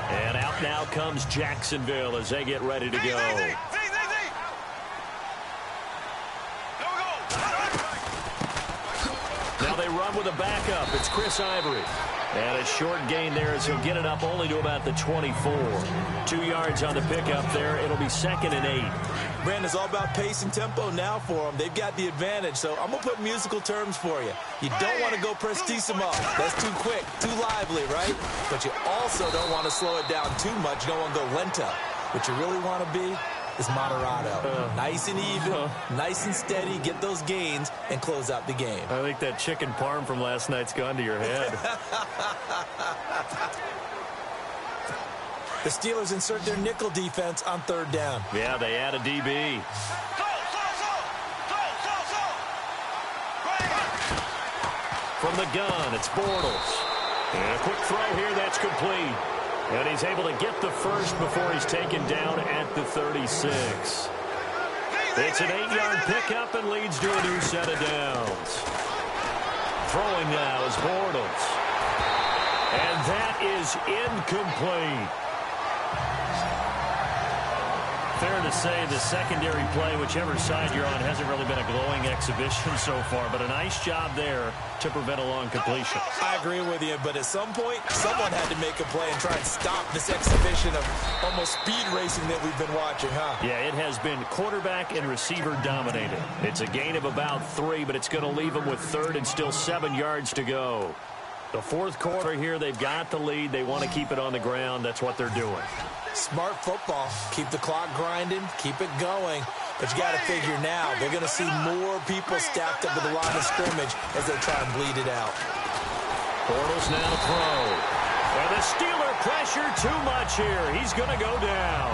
[SPEAKER 1] And out now comes Jacksonville as they get ready to go. Now they run with a backup. It's Chris Ivory. And a short gain there as he'll get it up only to about the 24. 2 yards on the pickup there. It'll be 2nd and 8.
[SPEAKER 2] Brandon, it's all about pace and tempo now for them. They've got the advantage, so I'm going to put musical terms for you. You don't want to go prestissimo. That's too quick, too lively, right? But you also don't want to slow it down too much. You don't want to go lento. What you really want to be is Moderado. Nice and even, nice and steady, get those gains, and close out the game.
[SPEAKER 1] I think that chicken parm from last night's gone to your head.
[SPEAKER 2] The Steelers insert their nickel defense on 3rd down.
[SPEAKER 1] Yeah, they add a DB. From the gun, it's Bortles. And a quick throw here, that's complete. And he's able to get the first before he's taken down at the 36. It's an 8-yard pickup and leads to a new set of downs. Throwing now is Bortles. And that is incomplete. Fair to say the secondary play, whichever side you're on, hasn't really been a glowing exhibition so far, but a nice job there to prevent a long completion.
[SPEAKER 2] I agree with you, but at some point, someone had to make a play and try and stop this exhibition of almost speed racing that we've been watching, huh?
[SPEAKER 1] Yeah, it has been quarterback and receiver dominated. It's a gain of about 3, but it's going to leave them with 3rd and still 7 yards to go. The 4th quarter here, they've got the lead. They want to keep it on the ground. That's what they're doing.
[SPEAKER 2] Smart football. Keep the clock grinding. Keep it going. But you got to figure now, they're going to see more people stacked up at the line of scrimmage as they try and bleed it out.
[SPEAKER 1] Bortles now to throw. And the Steeler pressure too much here. He's going to go down.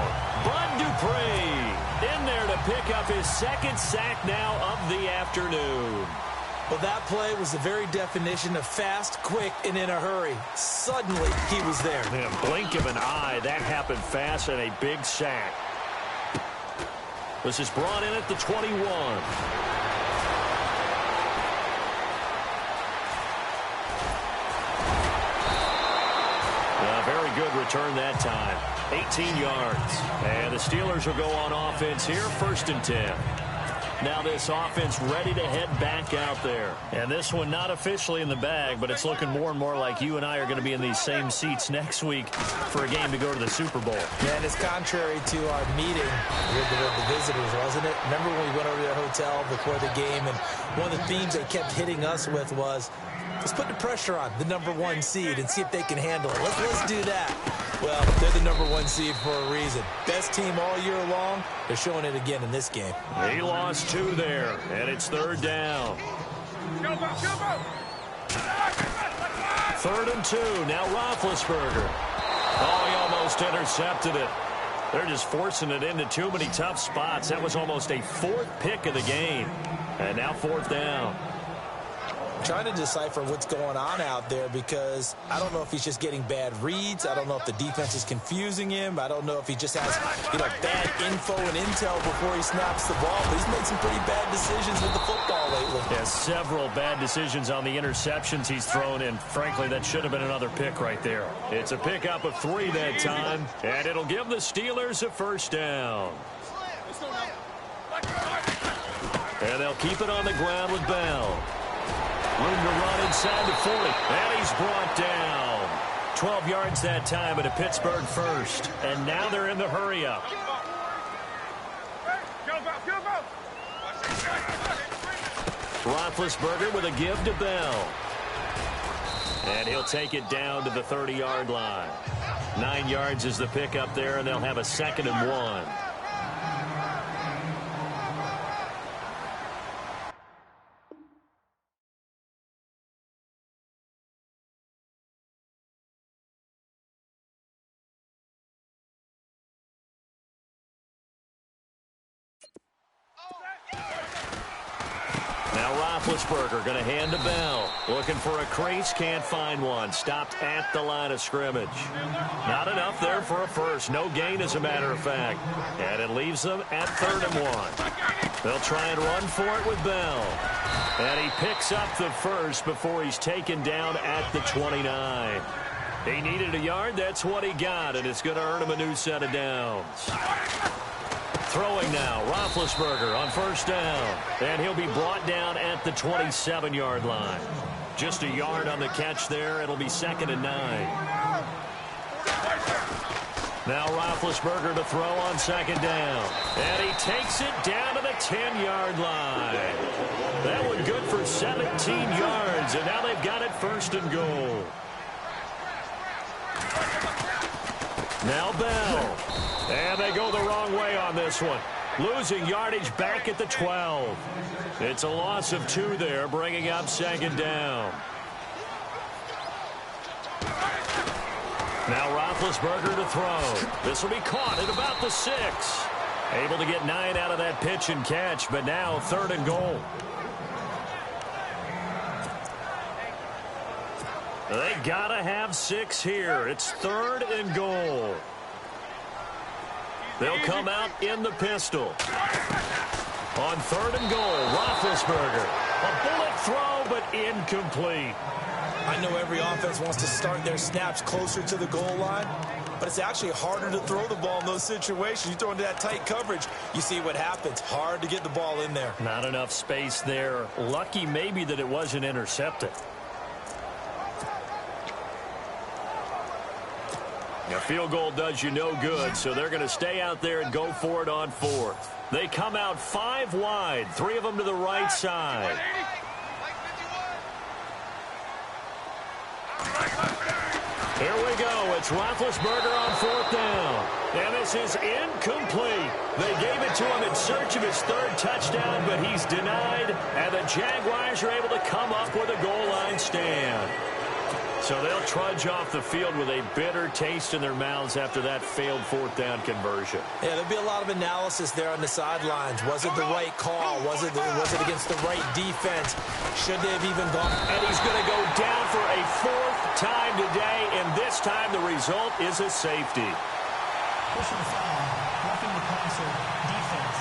[SPEAKER 1] Bud Dupree in there to pick up his 2nd sack now of the afternoon.
[SPEAKER 2] Well, that play was the very definition of fast, quick, and in a hurry. Suddenly, he was there.
[SPEAKER 1] Man, blink of an eye, that happened fast and a big sack. This is brought in at the 21. A very good return that time. 18 yards. And the Steelers will go on offense here, 1st and 10. Now this offense ready to head back out there. And this one not officially in the bag, but it's looking more and more like you and I are going to be in these same seats next week for a game to go to the Super Bowl.
[SPEAKER 2] Yeah, and it's contrary to our meeting with the visitors, wasn't it? Remember when we went over to the hotel before the game, and one of the themes they kept hitting us with was, let's put the pressure on the #1 seed and see if they can handle it. Let's do that. Well, they're the #1 seed for a reason. Best team all year long. They're showing it again in this game.
[SPEAKER 1] He lost 2 there, and it's 3rd down. 3rd and 2. Now Roethlisberger. Oh, he almost intercepted it. They're just forcing it into too many tough spots. That was almost a 4th pick of the game. And now 4th down.
[SPEAKER 2] Trying to decipher what's going on out there because I don't know if he's just getting bad reads. I don't know if the defense is confusing him. I don't know if he just has, bad info and intel before he snaps the ball. But he's made some pretty bad decisions with the football lately.
[SPEAKER 1] Yeah, several bad decisions on the interceptions he's thrown in. Frankly, that should have been another pick right there. It's a pickup of 3 that time, and it'll give the Steelers a 1st down. And they'll keep it on the ground with Bell. Room to run inside the 40. And he's brought down. 12 yards that time at a Pittsburgh 1st. And now they're in the hurry-up. Roethlisberger with a give to Bell. And he'll take it down to the 30-yard line. 9 yards is the pickup there, and they'll have a 2nd and 1. Now Roethlisberger going to hand to Bell. Looking for a crease, can't find one. Stopped at the line of scrimmage. Not enough there for a first. No gain, as a matter of fact. And it leaves them at 3rd and 1. They'll try and run for it with Bell. And he picks up the first before he's taken down at the 29. He needed a yard. That's what he got, and it's going to earn him a new set of downs. Throwing now, Roethlisberger on 1st down. And he'll be brought down at the 27-yard line. Just a yard on the catch there. It'll be 2nd and 9. Now Roethlisberger to throw on 2nd down. And he takes it down to the 10-yard line. That one good for 17 yards. And now they've got it 1st and goal. Now Bell. And they go the wrong way on this one. Losing yardage back at the 12. It's a loss of 2 there, bringing up 2nd down. Now Roethlisberger to throw. This will be caught at about the 6. Able to get 9 out of that pitch and catch, but now 3rd and goal. They gotta have 6 here. It's 3rd and goal. They'll come out in the pistol. On 3rd and goal, Roethlisberger. A bullet throw, but incomplete.
[SPEAKER 2] I know every offense wants to start their snaps closer to the goal line, but it's actually harder to throw the ball in those situations. You throw into that tight coverage, you see what happens. Hard to get the ball in there.
[SPEAKER 1] Not enough space there. Lucky maybe that it wasn't intercepted. A field goal does you no good, so they're going to stay out there and go for it on 4th. They come out 5 wide, 3 of them to the right side. Here we go. It's Roethlisberger on 4th down. And this is incomplete. They gave it to him in search of his 3rd touchdown, but he's denied. And the Jaguars are able to come up with a goal line stand. So they'll trudge off the field with a bitter taste in their mouths after that failed 4th down conversion.
[SPEAKER 2] Yeah, there'll be a lot of analysis there on the sidelines. Was it the right call? Was it against the right defense? Should they have even gone?
[SPEAKER 1] And he's going to go down for a 4th time today, and this time the result is a safety.
[SPEAKER 4] Personal foul, roughing the passer, defense.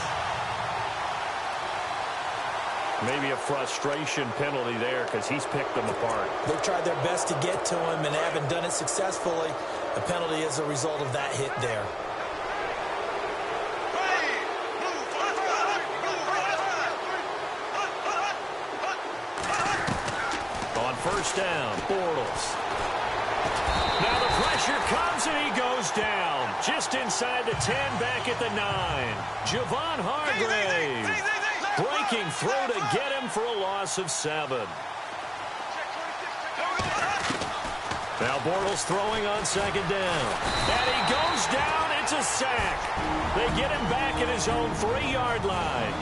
[SPEAKER 1] Maybe a frustration penalty there because he's picked them apart.
[SPEAKER 2] They've tried their best to get to him and haven't done it successfully. The penalty is a result of that hit there.
[SPEAKER 1] On 1st down, Bortles. Now the pressure comes and he goes down. Just inside the 10, back at the 9. Javon Hargrave. Breaking through to get him for a loss of 7. Now Bortles throwing on 2nd down. And he goes down. It's a sack. They get him back at his own 3-yard line.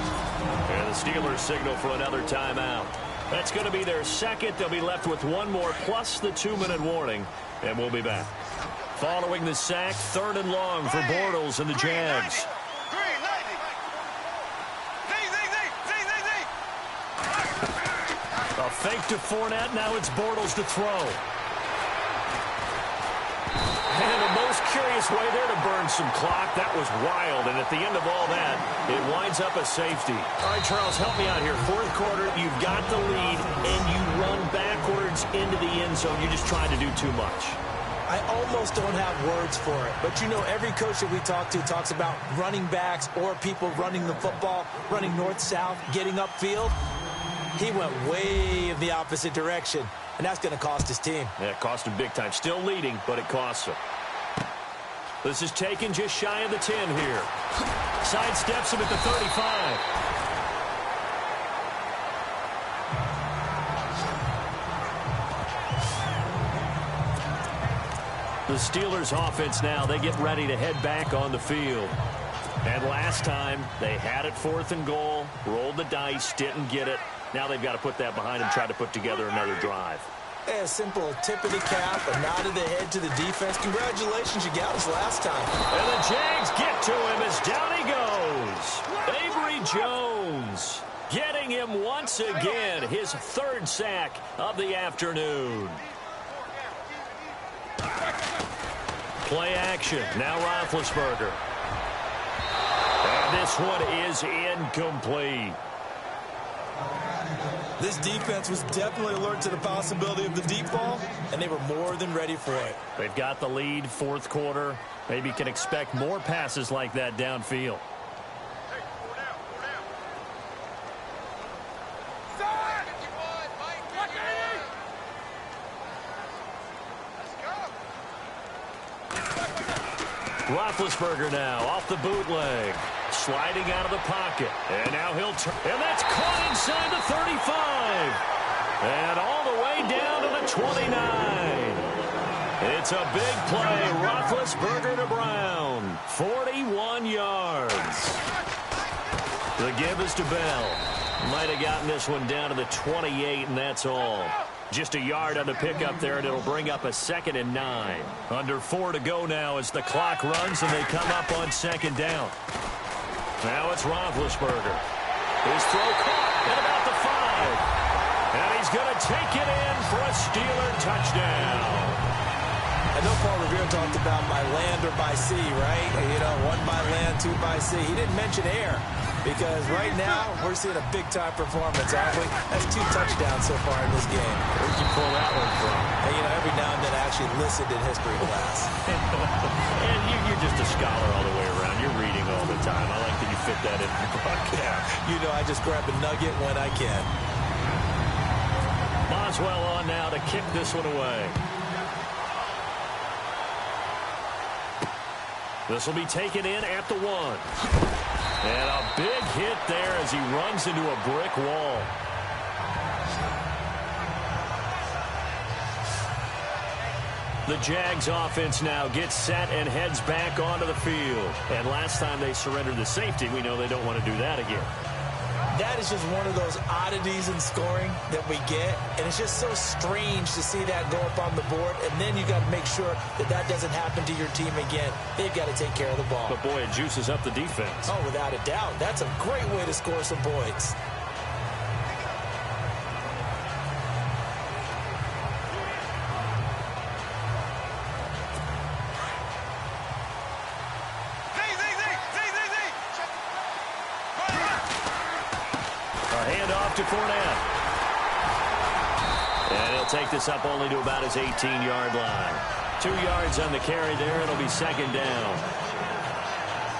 [SPEAKER 1] And the Steelers signal for another timeout. That's going to be their 2nd. They'll be left with 1 more plus the 2-minute warning. And we'll be back. Following the sack, 3rd and long for Bortles and the Jags. A fake to Fournette. Now it's Bortles to throw. And the most curious way there to burn some clock. That was wild. And at the end of all that, it winds up a safety. All right, Charles, help me out here. 4th quarter, you've got the lead, and you run backwards into the end zone. You're just trying to do too much.
[SPEAKER 2] I almost don't have words for it. But, you know, every coach that we talk to talks about running backs or people running the football, running north-south, getting upfield. He went way in the opposite direction, and that's going to cost his team.
[SPEAKER 1] Yeah, it cost him big time. Still leading, but it costs him. This is taken just shy of the 10 here. Sidesteps him at the 35. The Steelers offense now, they get ready to head back on the field. And last time, they had it 4th and goal, rolled the dice, didn't get it. Now they've got to put that behind them, try to put together another drive.
[SPEAKER 2] Yeah, a simple tip of the cap, a nod of the head to the defense. Congratulations, you got us last time.
[SPEAKER 1] And the Jags get to him as down he goes. Avery Jones getting him once again, his 3rd sack of the afternoon. Play action. Now Roethlisberger. And this one is incomplete.
[SPEAKER 2] This defense was definitely alert to the possibility of the deep ball, and they were more than ready for it.
[SPEAKER 1] They've got the lead, 4th quarter. Maybe can expect more passes like that downfield. Roethlisberger now off the bootleg. Sliding out of the pocket. And now he'll turn. And that's caught inside the 35. And all the way down to the 29. It's a big play. Roethlisberger to Brown. 41 yards. The give is to Bell. Might have gotten this one down to the 28, and that's all. Just a yard on the pickup there, and it'll bring up a 2nd and 9. Under 4 to go now as the clock runs, and they come up on 2nd down. Now it's Roethlisberger. His throw caught at about the 5. And he's going to take it in for a Steeler touchdown.
[SPEAKER 2] I know Paul Revere talked about by land or by sea, right? You know, 1 by land, 2 by sea. He didn't mention air because right now we're seeing a big-time performance, aren't we? That's 2 touchdowns so far in this game.
[SPEAKER 1] Where'd you pull that one from?
[SPEAKER 2] And, you know, every now and then I actually listened in history class.
[SPEAKER 1] And you're just a scholar all the way around. You're reading all the time. I like that you fit that in your book.
[SPEAKER 2] Yeah, you know, I just grab a nugget when I can.
[SPEAKER 1] Boswell on now to kick this one away. This will be taken in at the 1. And a big hit there as he runs into a brick wall. The Jags offense now gets set and heads back onto the field. And last time they surrendered the safety, we know they don't want to do that again.
[SPEAKER 2] That is just one of those oddities in scoring that we get, and it's just so strange to see that go up on the board, and then you got to make sure that that doesn't happen to your team again. They've got to take care of the ball.
[SPEAKER 1] But, boy, it juices up the defense.
[SPEAKER 2] Oh, without a doubt. That's a great way to score some points.
[SPEAKER 1] To Fournette. And he'll take this up only to about his 18-yard line. 2 yards on the carry there. It'll be 2nd down.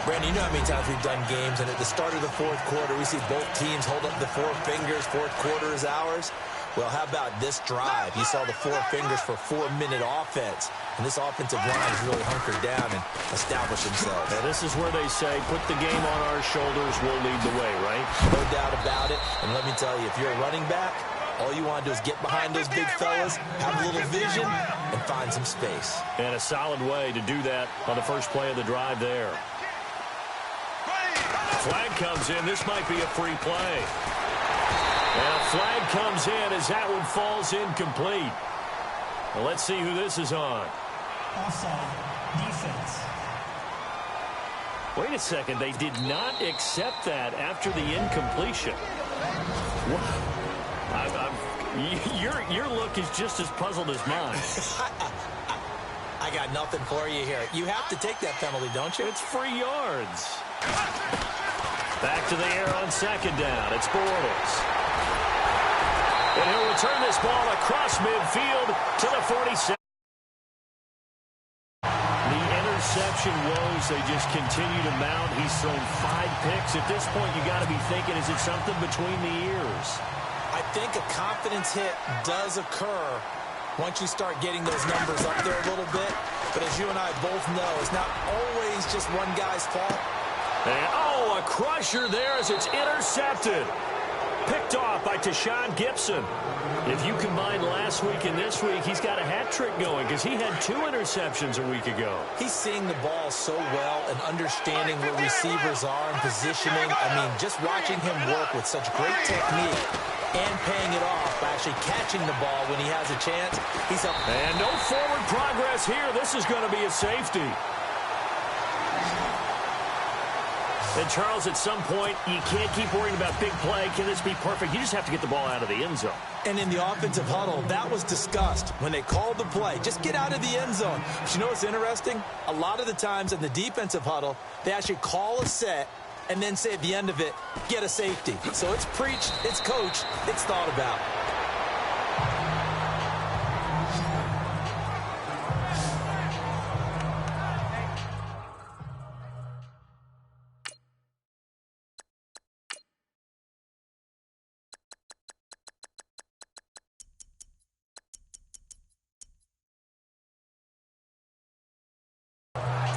[SPEAKER 2] Brandon, you know how many times we've done games, and at the start of the 4th quarter, we see both teams hold up the 4 fingers. 4th quarter is ours. Well, how about this drive? You saw the 4 fingers for 4-minute offense. And this offensive line has really hunkered down and established themselves.
[SPEAKER 1] Now, this is where they say, put the game on our shoulders, we'll lead the way, right?
[SPEAKER 2] No doubt about it. And let me tell you, if you're a running back, all you want to do is get behind those big fellas, have a little vision, and find some space.
[SPEAKER 1] And a solid way to do that on the first play of the drive there. Flag comes in. This might be a free play. And a flag comes in as that one falls incomplete. Well, let's see who this is on.
[SPEAKER 4] Offside, defense.
[SPEAKER 1] Wait a second. They did not accept that after the incompletion. Your look is just as puzzled as mine.
[SPEAKER 2] I got nothing for you here. You have to take that penalty, don't you?
[SPEAKER 1] It's free yards. Back to the air on 2nd down. It's Bortles. And he'll return this ball across midfield to the 47. The interception woes, they just continue to mount. He's thrown 5 picks. At this point, you got to be thinking, is it something between the ears?
[SPEAKER 2] I think a confidence hit does occur once you start getting those numbers up there a little bit. But as you and I both know, it's not always just one guy's fault.
[SPEAKER 1] And, a crusher there as it's intercepted. Picked off by Tashawn Gibson. If you combine last week and this week, he's got a hat trick going because he had 2 interceptions a week ago.
[SPEAKER 2] He's seeing the ball so well and understanding where receivers are and positioning. I mean, just watching him work with such great technique and paying it off by actually catching the ball when he has a chance. He's up.
[SPEAKER 1] And no forward progress here. This is going to be a safety. And, Charles, at some point, you can't keep worrying about big play. Can this be perfect? You just have to get the ball out of the end zone.
[SPEAKER 2] And in the offensive huddle, that was discussed when they called the play. Just get out of the end zone. But you know what's interesting? A lot of the times in the defensive huddle, they actually call a set and then say at the end of it, get a safety. So it's preached, it's coached, it's thought about.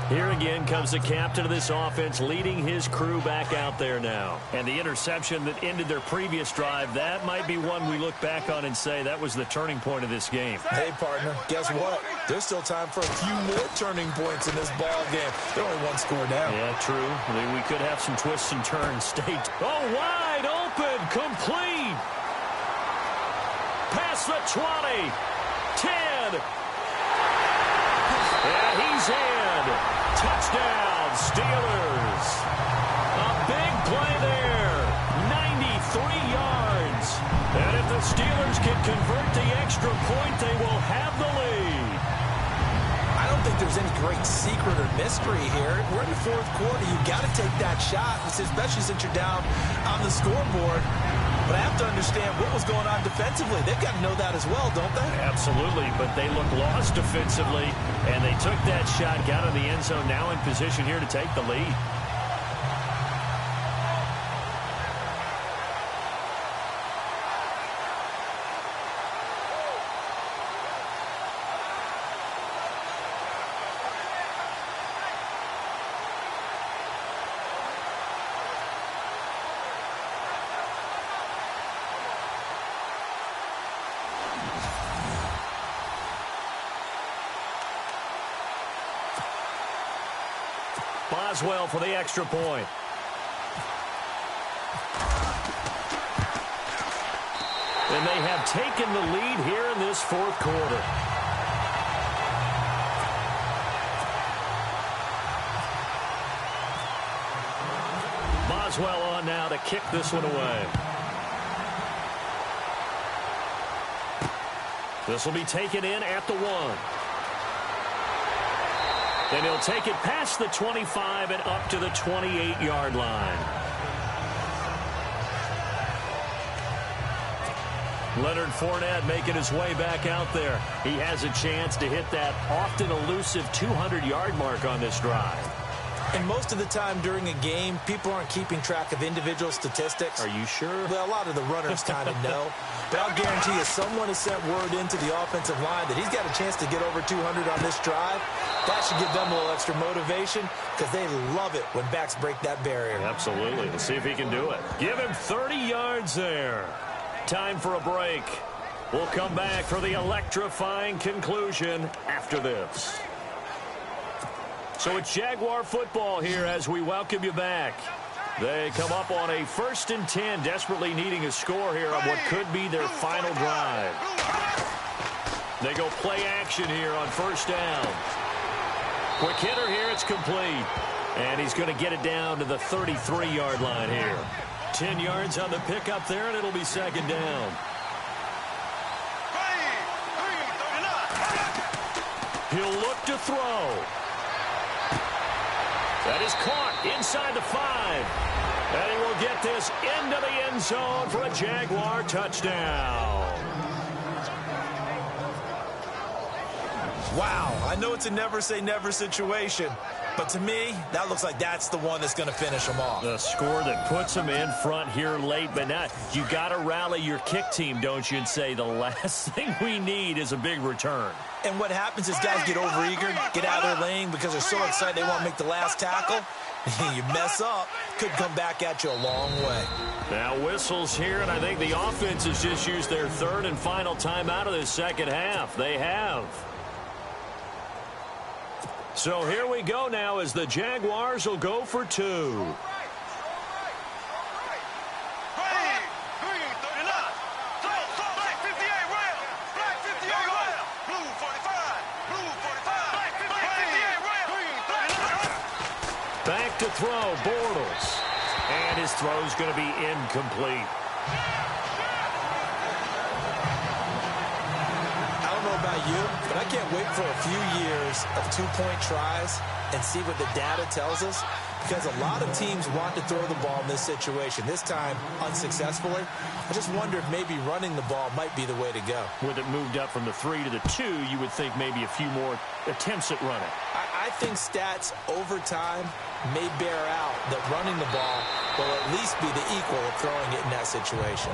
[SPEAKER 1] Here again comes the captain of this offense leading his crew back out there now. And the interception that ended their previous drive, that might be one we look back on and say that was the turning point of this game.
[SPEAKER 2] Hey, partner, guess what? There's still time for a few more turning points in this ball game. They're only one score down.
[SPEAKER 1] Yeah, true. I mean, we could have some twists and turns. Oh, wide open, complete. Past the 20, 10. And he's in. Touchdown, Steelers. A big play there. 93 yards. And if the Steelers can convert the extra point, they will have the lead.
[SPEAKER 2] I don't think there's any great secret or mystery here. We're in the fourth quarter. You've got to take that shot, especially since you're down on the scoreboard. But I have to understand what was going on defensively. They've got to know that as well, don't they?
[SPEAKER 1] Absolutely, but they look lost defensively, and they took that shot, got in the end zone, now in position here to take the lead. Boswell for the extra point. And they have taken the lead here in this fourth quarter. Boswell on now to kick this one away. This will be taken in at the 1. And he'll take it past the 25 and up to the 28-yard line. Leonard Fournette making his way back out there. He has a chance to hit that often elusive 200-yard mark on this drive.
[SPEAKER 2] And most of the time during a game, people aren't keeping track of individual statistics.
[SPEAKER 1] Are you sure?
[SPEAKER 2] Well, a lot of the runners kind of know. But I'll guarantee you someone has sent word into the offensive line that he's got a chance to get over 200 on this drive. That should give them a little extra motivation because they love it when backs break that barrier.
[SPEAKER 1] Absolutely. Let's see if he can do it. Give him 30 yards there. Time for a break. We'll come back for the electrifying conclusion after this. So it's Jaguar football here as we welcome you back. They come up on a 1st and 10, desperately needing a score here on what could be their final drive. They go play action here on 1st down. Quick hitter here, it's complete. And he's going to get it down to the 33-yard line here. 10 yards on the pickup there, and it'll be 2nd down. He'll look to throw. That is caught inside the 5. And he will get this into the end zone for a Jaguar touchdown.
[SPEAKER 2] Wow, I know it's a never-say-never situation, but to me, that looks like that's the one that's going to finish them off.
[SPEAKER 1] The score that puts them in front here late, but now you got to rally your kick team, don't you, and say the last thing we need is a big return.
[SPEAKER 2] And what happens is guys get overeager, get out of their lane because they're so excited they want to make the last tackle. You mess up, could come back at you a long way.
[SPEAKER 1] Now whistles here, and I think the offense has just used their 3rd and final timeout of this 2nd half. They have. So here we go now as the Jaguars will go for 2. Back to throw, Bortles. And his throw's going to be incomplete.
[SPEAKER 2] I don't know about you, but I can't wait for a few years of 2-point tries and see what the data tells us, because a lot of teams want to throw the ball in this situation. This time, unsuccessfully. I just wonder if maybe running the ball might be the way to go.
[SPEAKER 1] With it moved up from the 3 to the 2, you would think maybe a few more attempts at running.
[SPEAKER 2] I think stats over time may bear out that running the ball will at least be the equal of throwing it in that situation.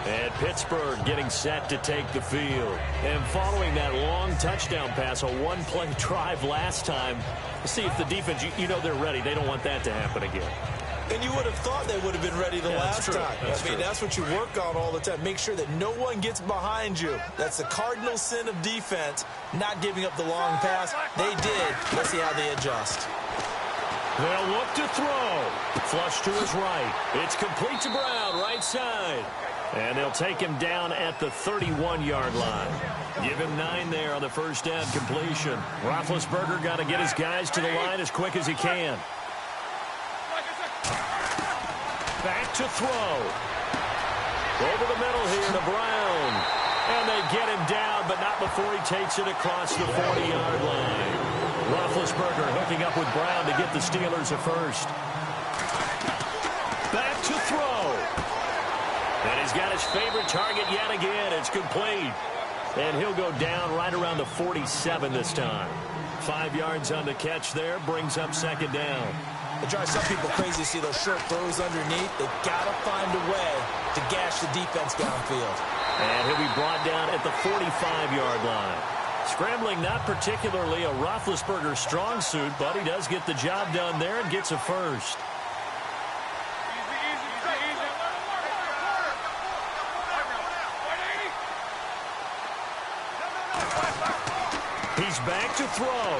[SPEAKER 1] And Pittsburgh getting set to take the field. And following that long touchdown pass, a one-play drive last time, see if the defense, you know they're ready. They don't want that to happen again.
[SPEAKER 2] And you would have thought they would have been ready the last time. That's what you work on all the time. Make sure that no one gets behind you. That's the cardinal sin of defense, not giving up the long pass. They did. Let's see how they adjust.
[SPEAKER 1] They'll look to throw. Flush to his right. It's complete to Brown, right side. And they'll take him down at the 31-yard line. Give him 9 there on the first down completion. Roethlisberger got to get his guys to the line as quick as he can. Back to throw. Over the middle here to Brown. And they get him down, but not before he takes it across the 40-yard line. Roethlisberger hooking up with Brown to get the Steelers a first. Back to throw. And he's got his favorite target yet again. It's complete. And he'll go down right around the 47 this time. 5 yards on the catch there. Brings up second down.
[SPEAKER 2] It drives some people crazy to see those short throws underneath. They've got to find a way to gash the defense downfield.
[SPEAKER 1] And he'll be brought down at the 45-yard line. Scrambling not particularly a Roethlisberger strong suit, but he does get the job done there and gets a first. He's back to throw.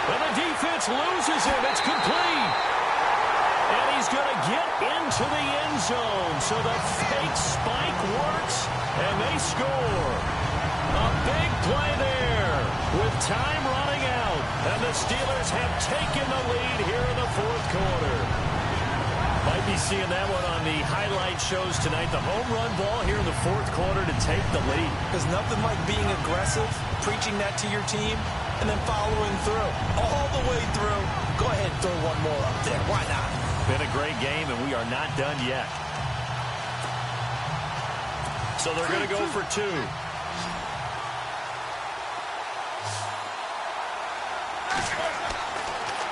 [SPEAKER 1] And the defense loses him. It's complete. And he's going to get into the end zone. So the fake spike works, and they score. A big play there with time running out. And the Steelers have taken the lead here in the fourth quarter. Might be seeing that one on the highlight shows tonight. The home run ball here in the fourth quarter to take the lead.
[SPEAKER 2] There's nothing like being aggressive, preaching that to your team, and then following through. All the way through. Go ahead and throw one more up there. Why not?
[SPEAKER 1] Been a great game, and we are not done yet. So they're going to go for 2.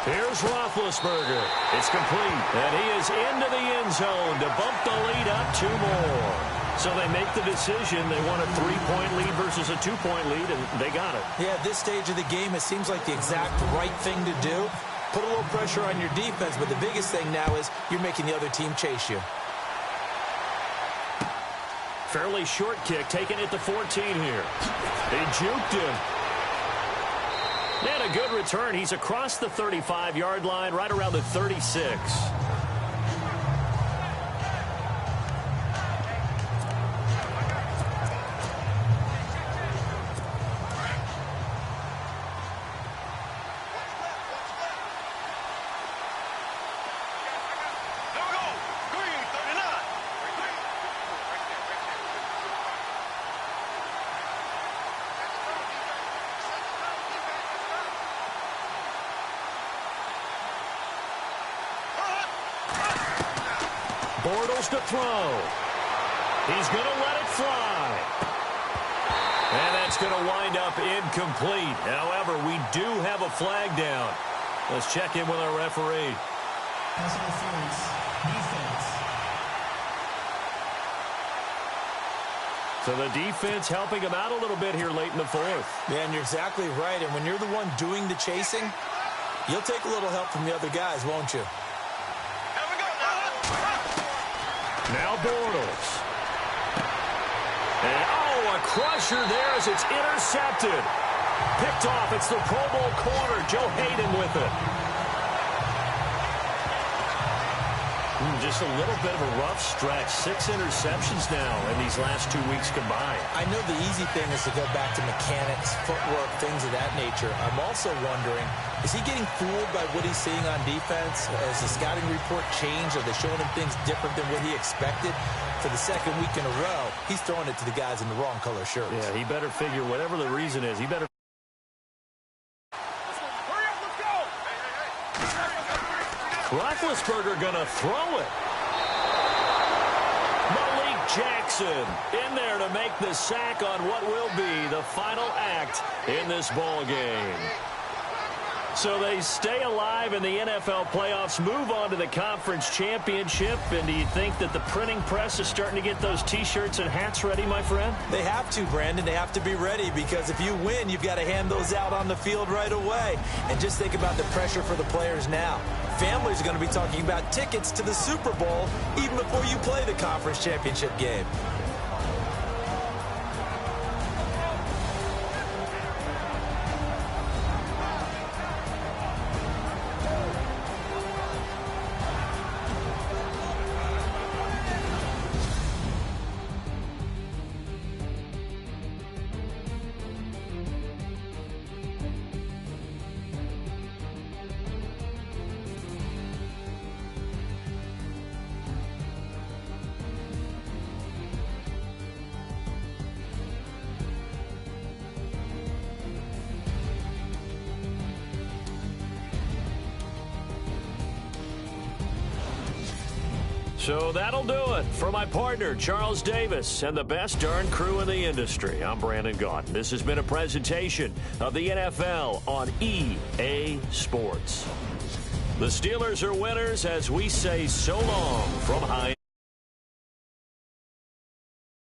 [SPEAKER 1] Here's Roethlisberger. It's complete. And he is into the end zone to bump the lead up 2 more. So they make the decision. They want a 3-point lead versus a 2-point lead, and they got it.
[SPEAKER 2] Yeah, at this stage of the game, it seems like the exact right thing to do. Put a little pressure on your defense, but the biggest thing now is you're making the other team chase you.
[SPEAKER 1] Fairly short kick, taken at the 14 here. They juked him. And a good return. He's across the 35-yard line, right around the 36. Bortles to throw. He's going to let it fly. And that's going to wind up incomplete. However, we do have a flag down. Let's check in with our referee.
[SPEAKER 4] Pass interference. Defense.
[SPEAKER 1] So the defense helping him out a little bit here late in the fourth.
[SPEAKER 2] Yeah, and you're exactly right. And when you're the one doing the chasing, you'll take a little help from the other guys, won't you?
[SPEAKER 1] Now Bortles. And, a crusher there as it's intercepted. Picked off. It's the Pro Bowl corner, Joe Hayden with it. Just a little bit of a rough stretch. 6 interceptions now in these last 2 weeks combined.
[SPEAKER 2] I know the easy thing is to go back to mechanics, footwork, things of that nature. I'm also wondering, is he getting fooled by what he's seeing on defense? Has the scouting report changed? Are they showing him things different than what he expected? For the second week in a row, he's throwing it to the guys in the wrong color shirts.
[SPEAKER 1] Yeah, he better figure whatever the reason is. He better. Roethlisberger going to throw it. Malik Jackson in there to make the sack on what will be the final act in this ball game. So they stay alive in the NFL playoffs, move on to the conference championship. And do you think that the printing press is starting to get those T-shirts and hats ready, my friend?
[SPEAKER 2] They have to, Brandon. They have to be ready because if you win, you've got to hand those out on the field right away. And just think about the pressure for the players now. Families are going to be talking about tickets to the Super Bowl even before you play the conference championship game.
[SPEAKER 1] So that'll do it for my partner, Charles Davis, and the best darn crew in the industry. I'm Brandon Gaudin. This has been a presentation of the NFL on EA Sports. The Steelers are winners as we say so long from high.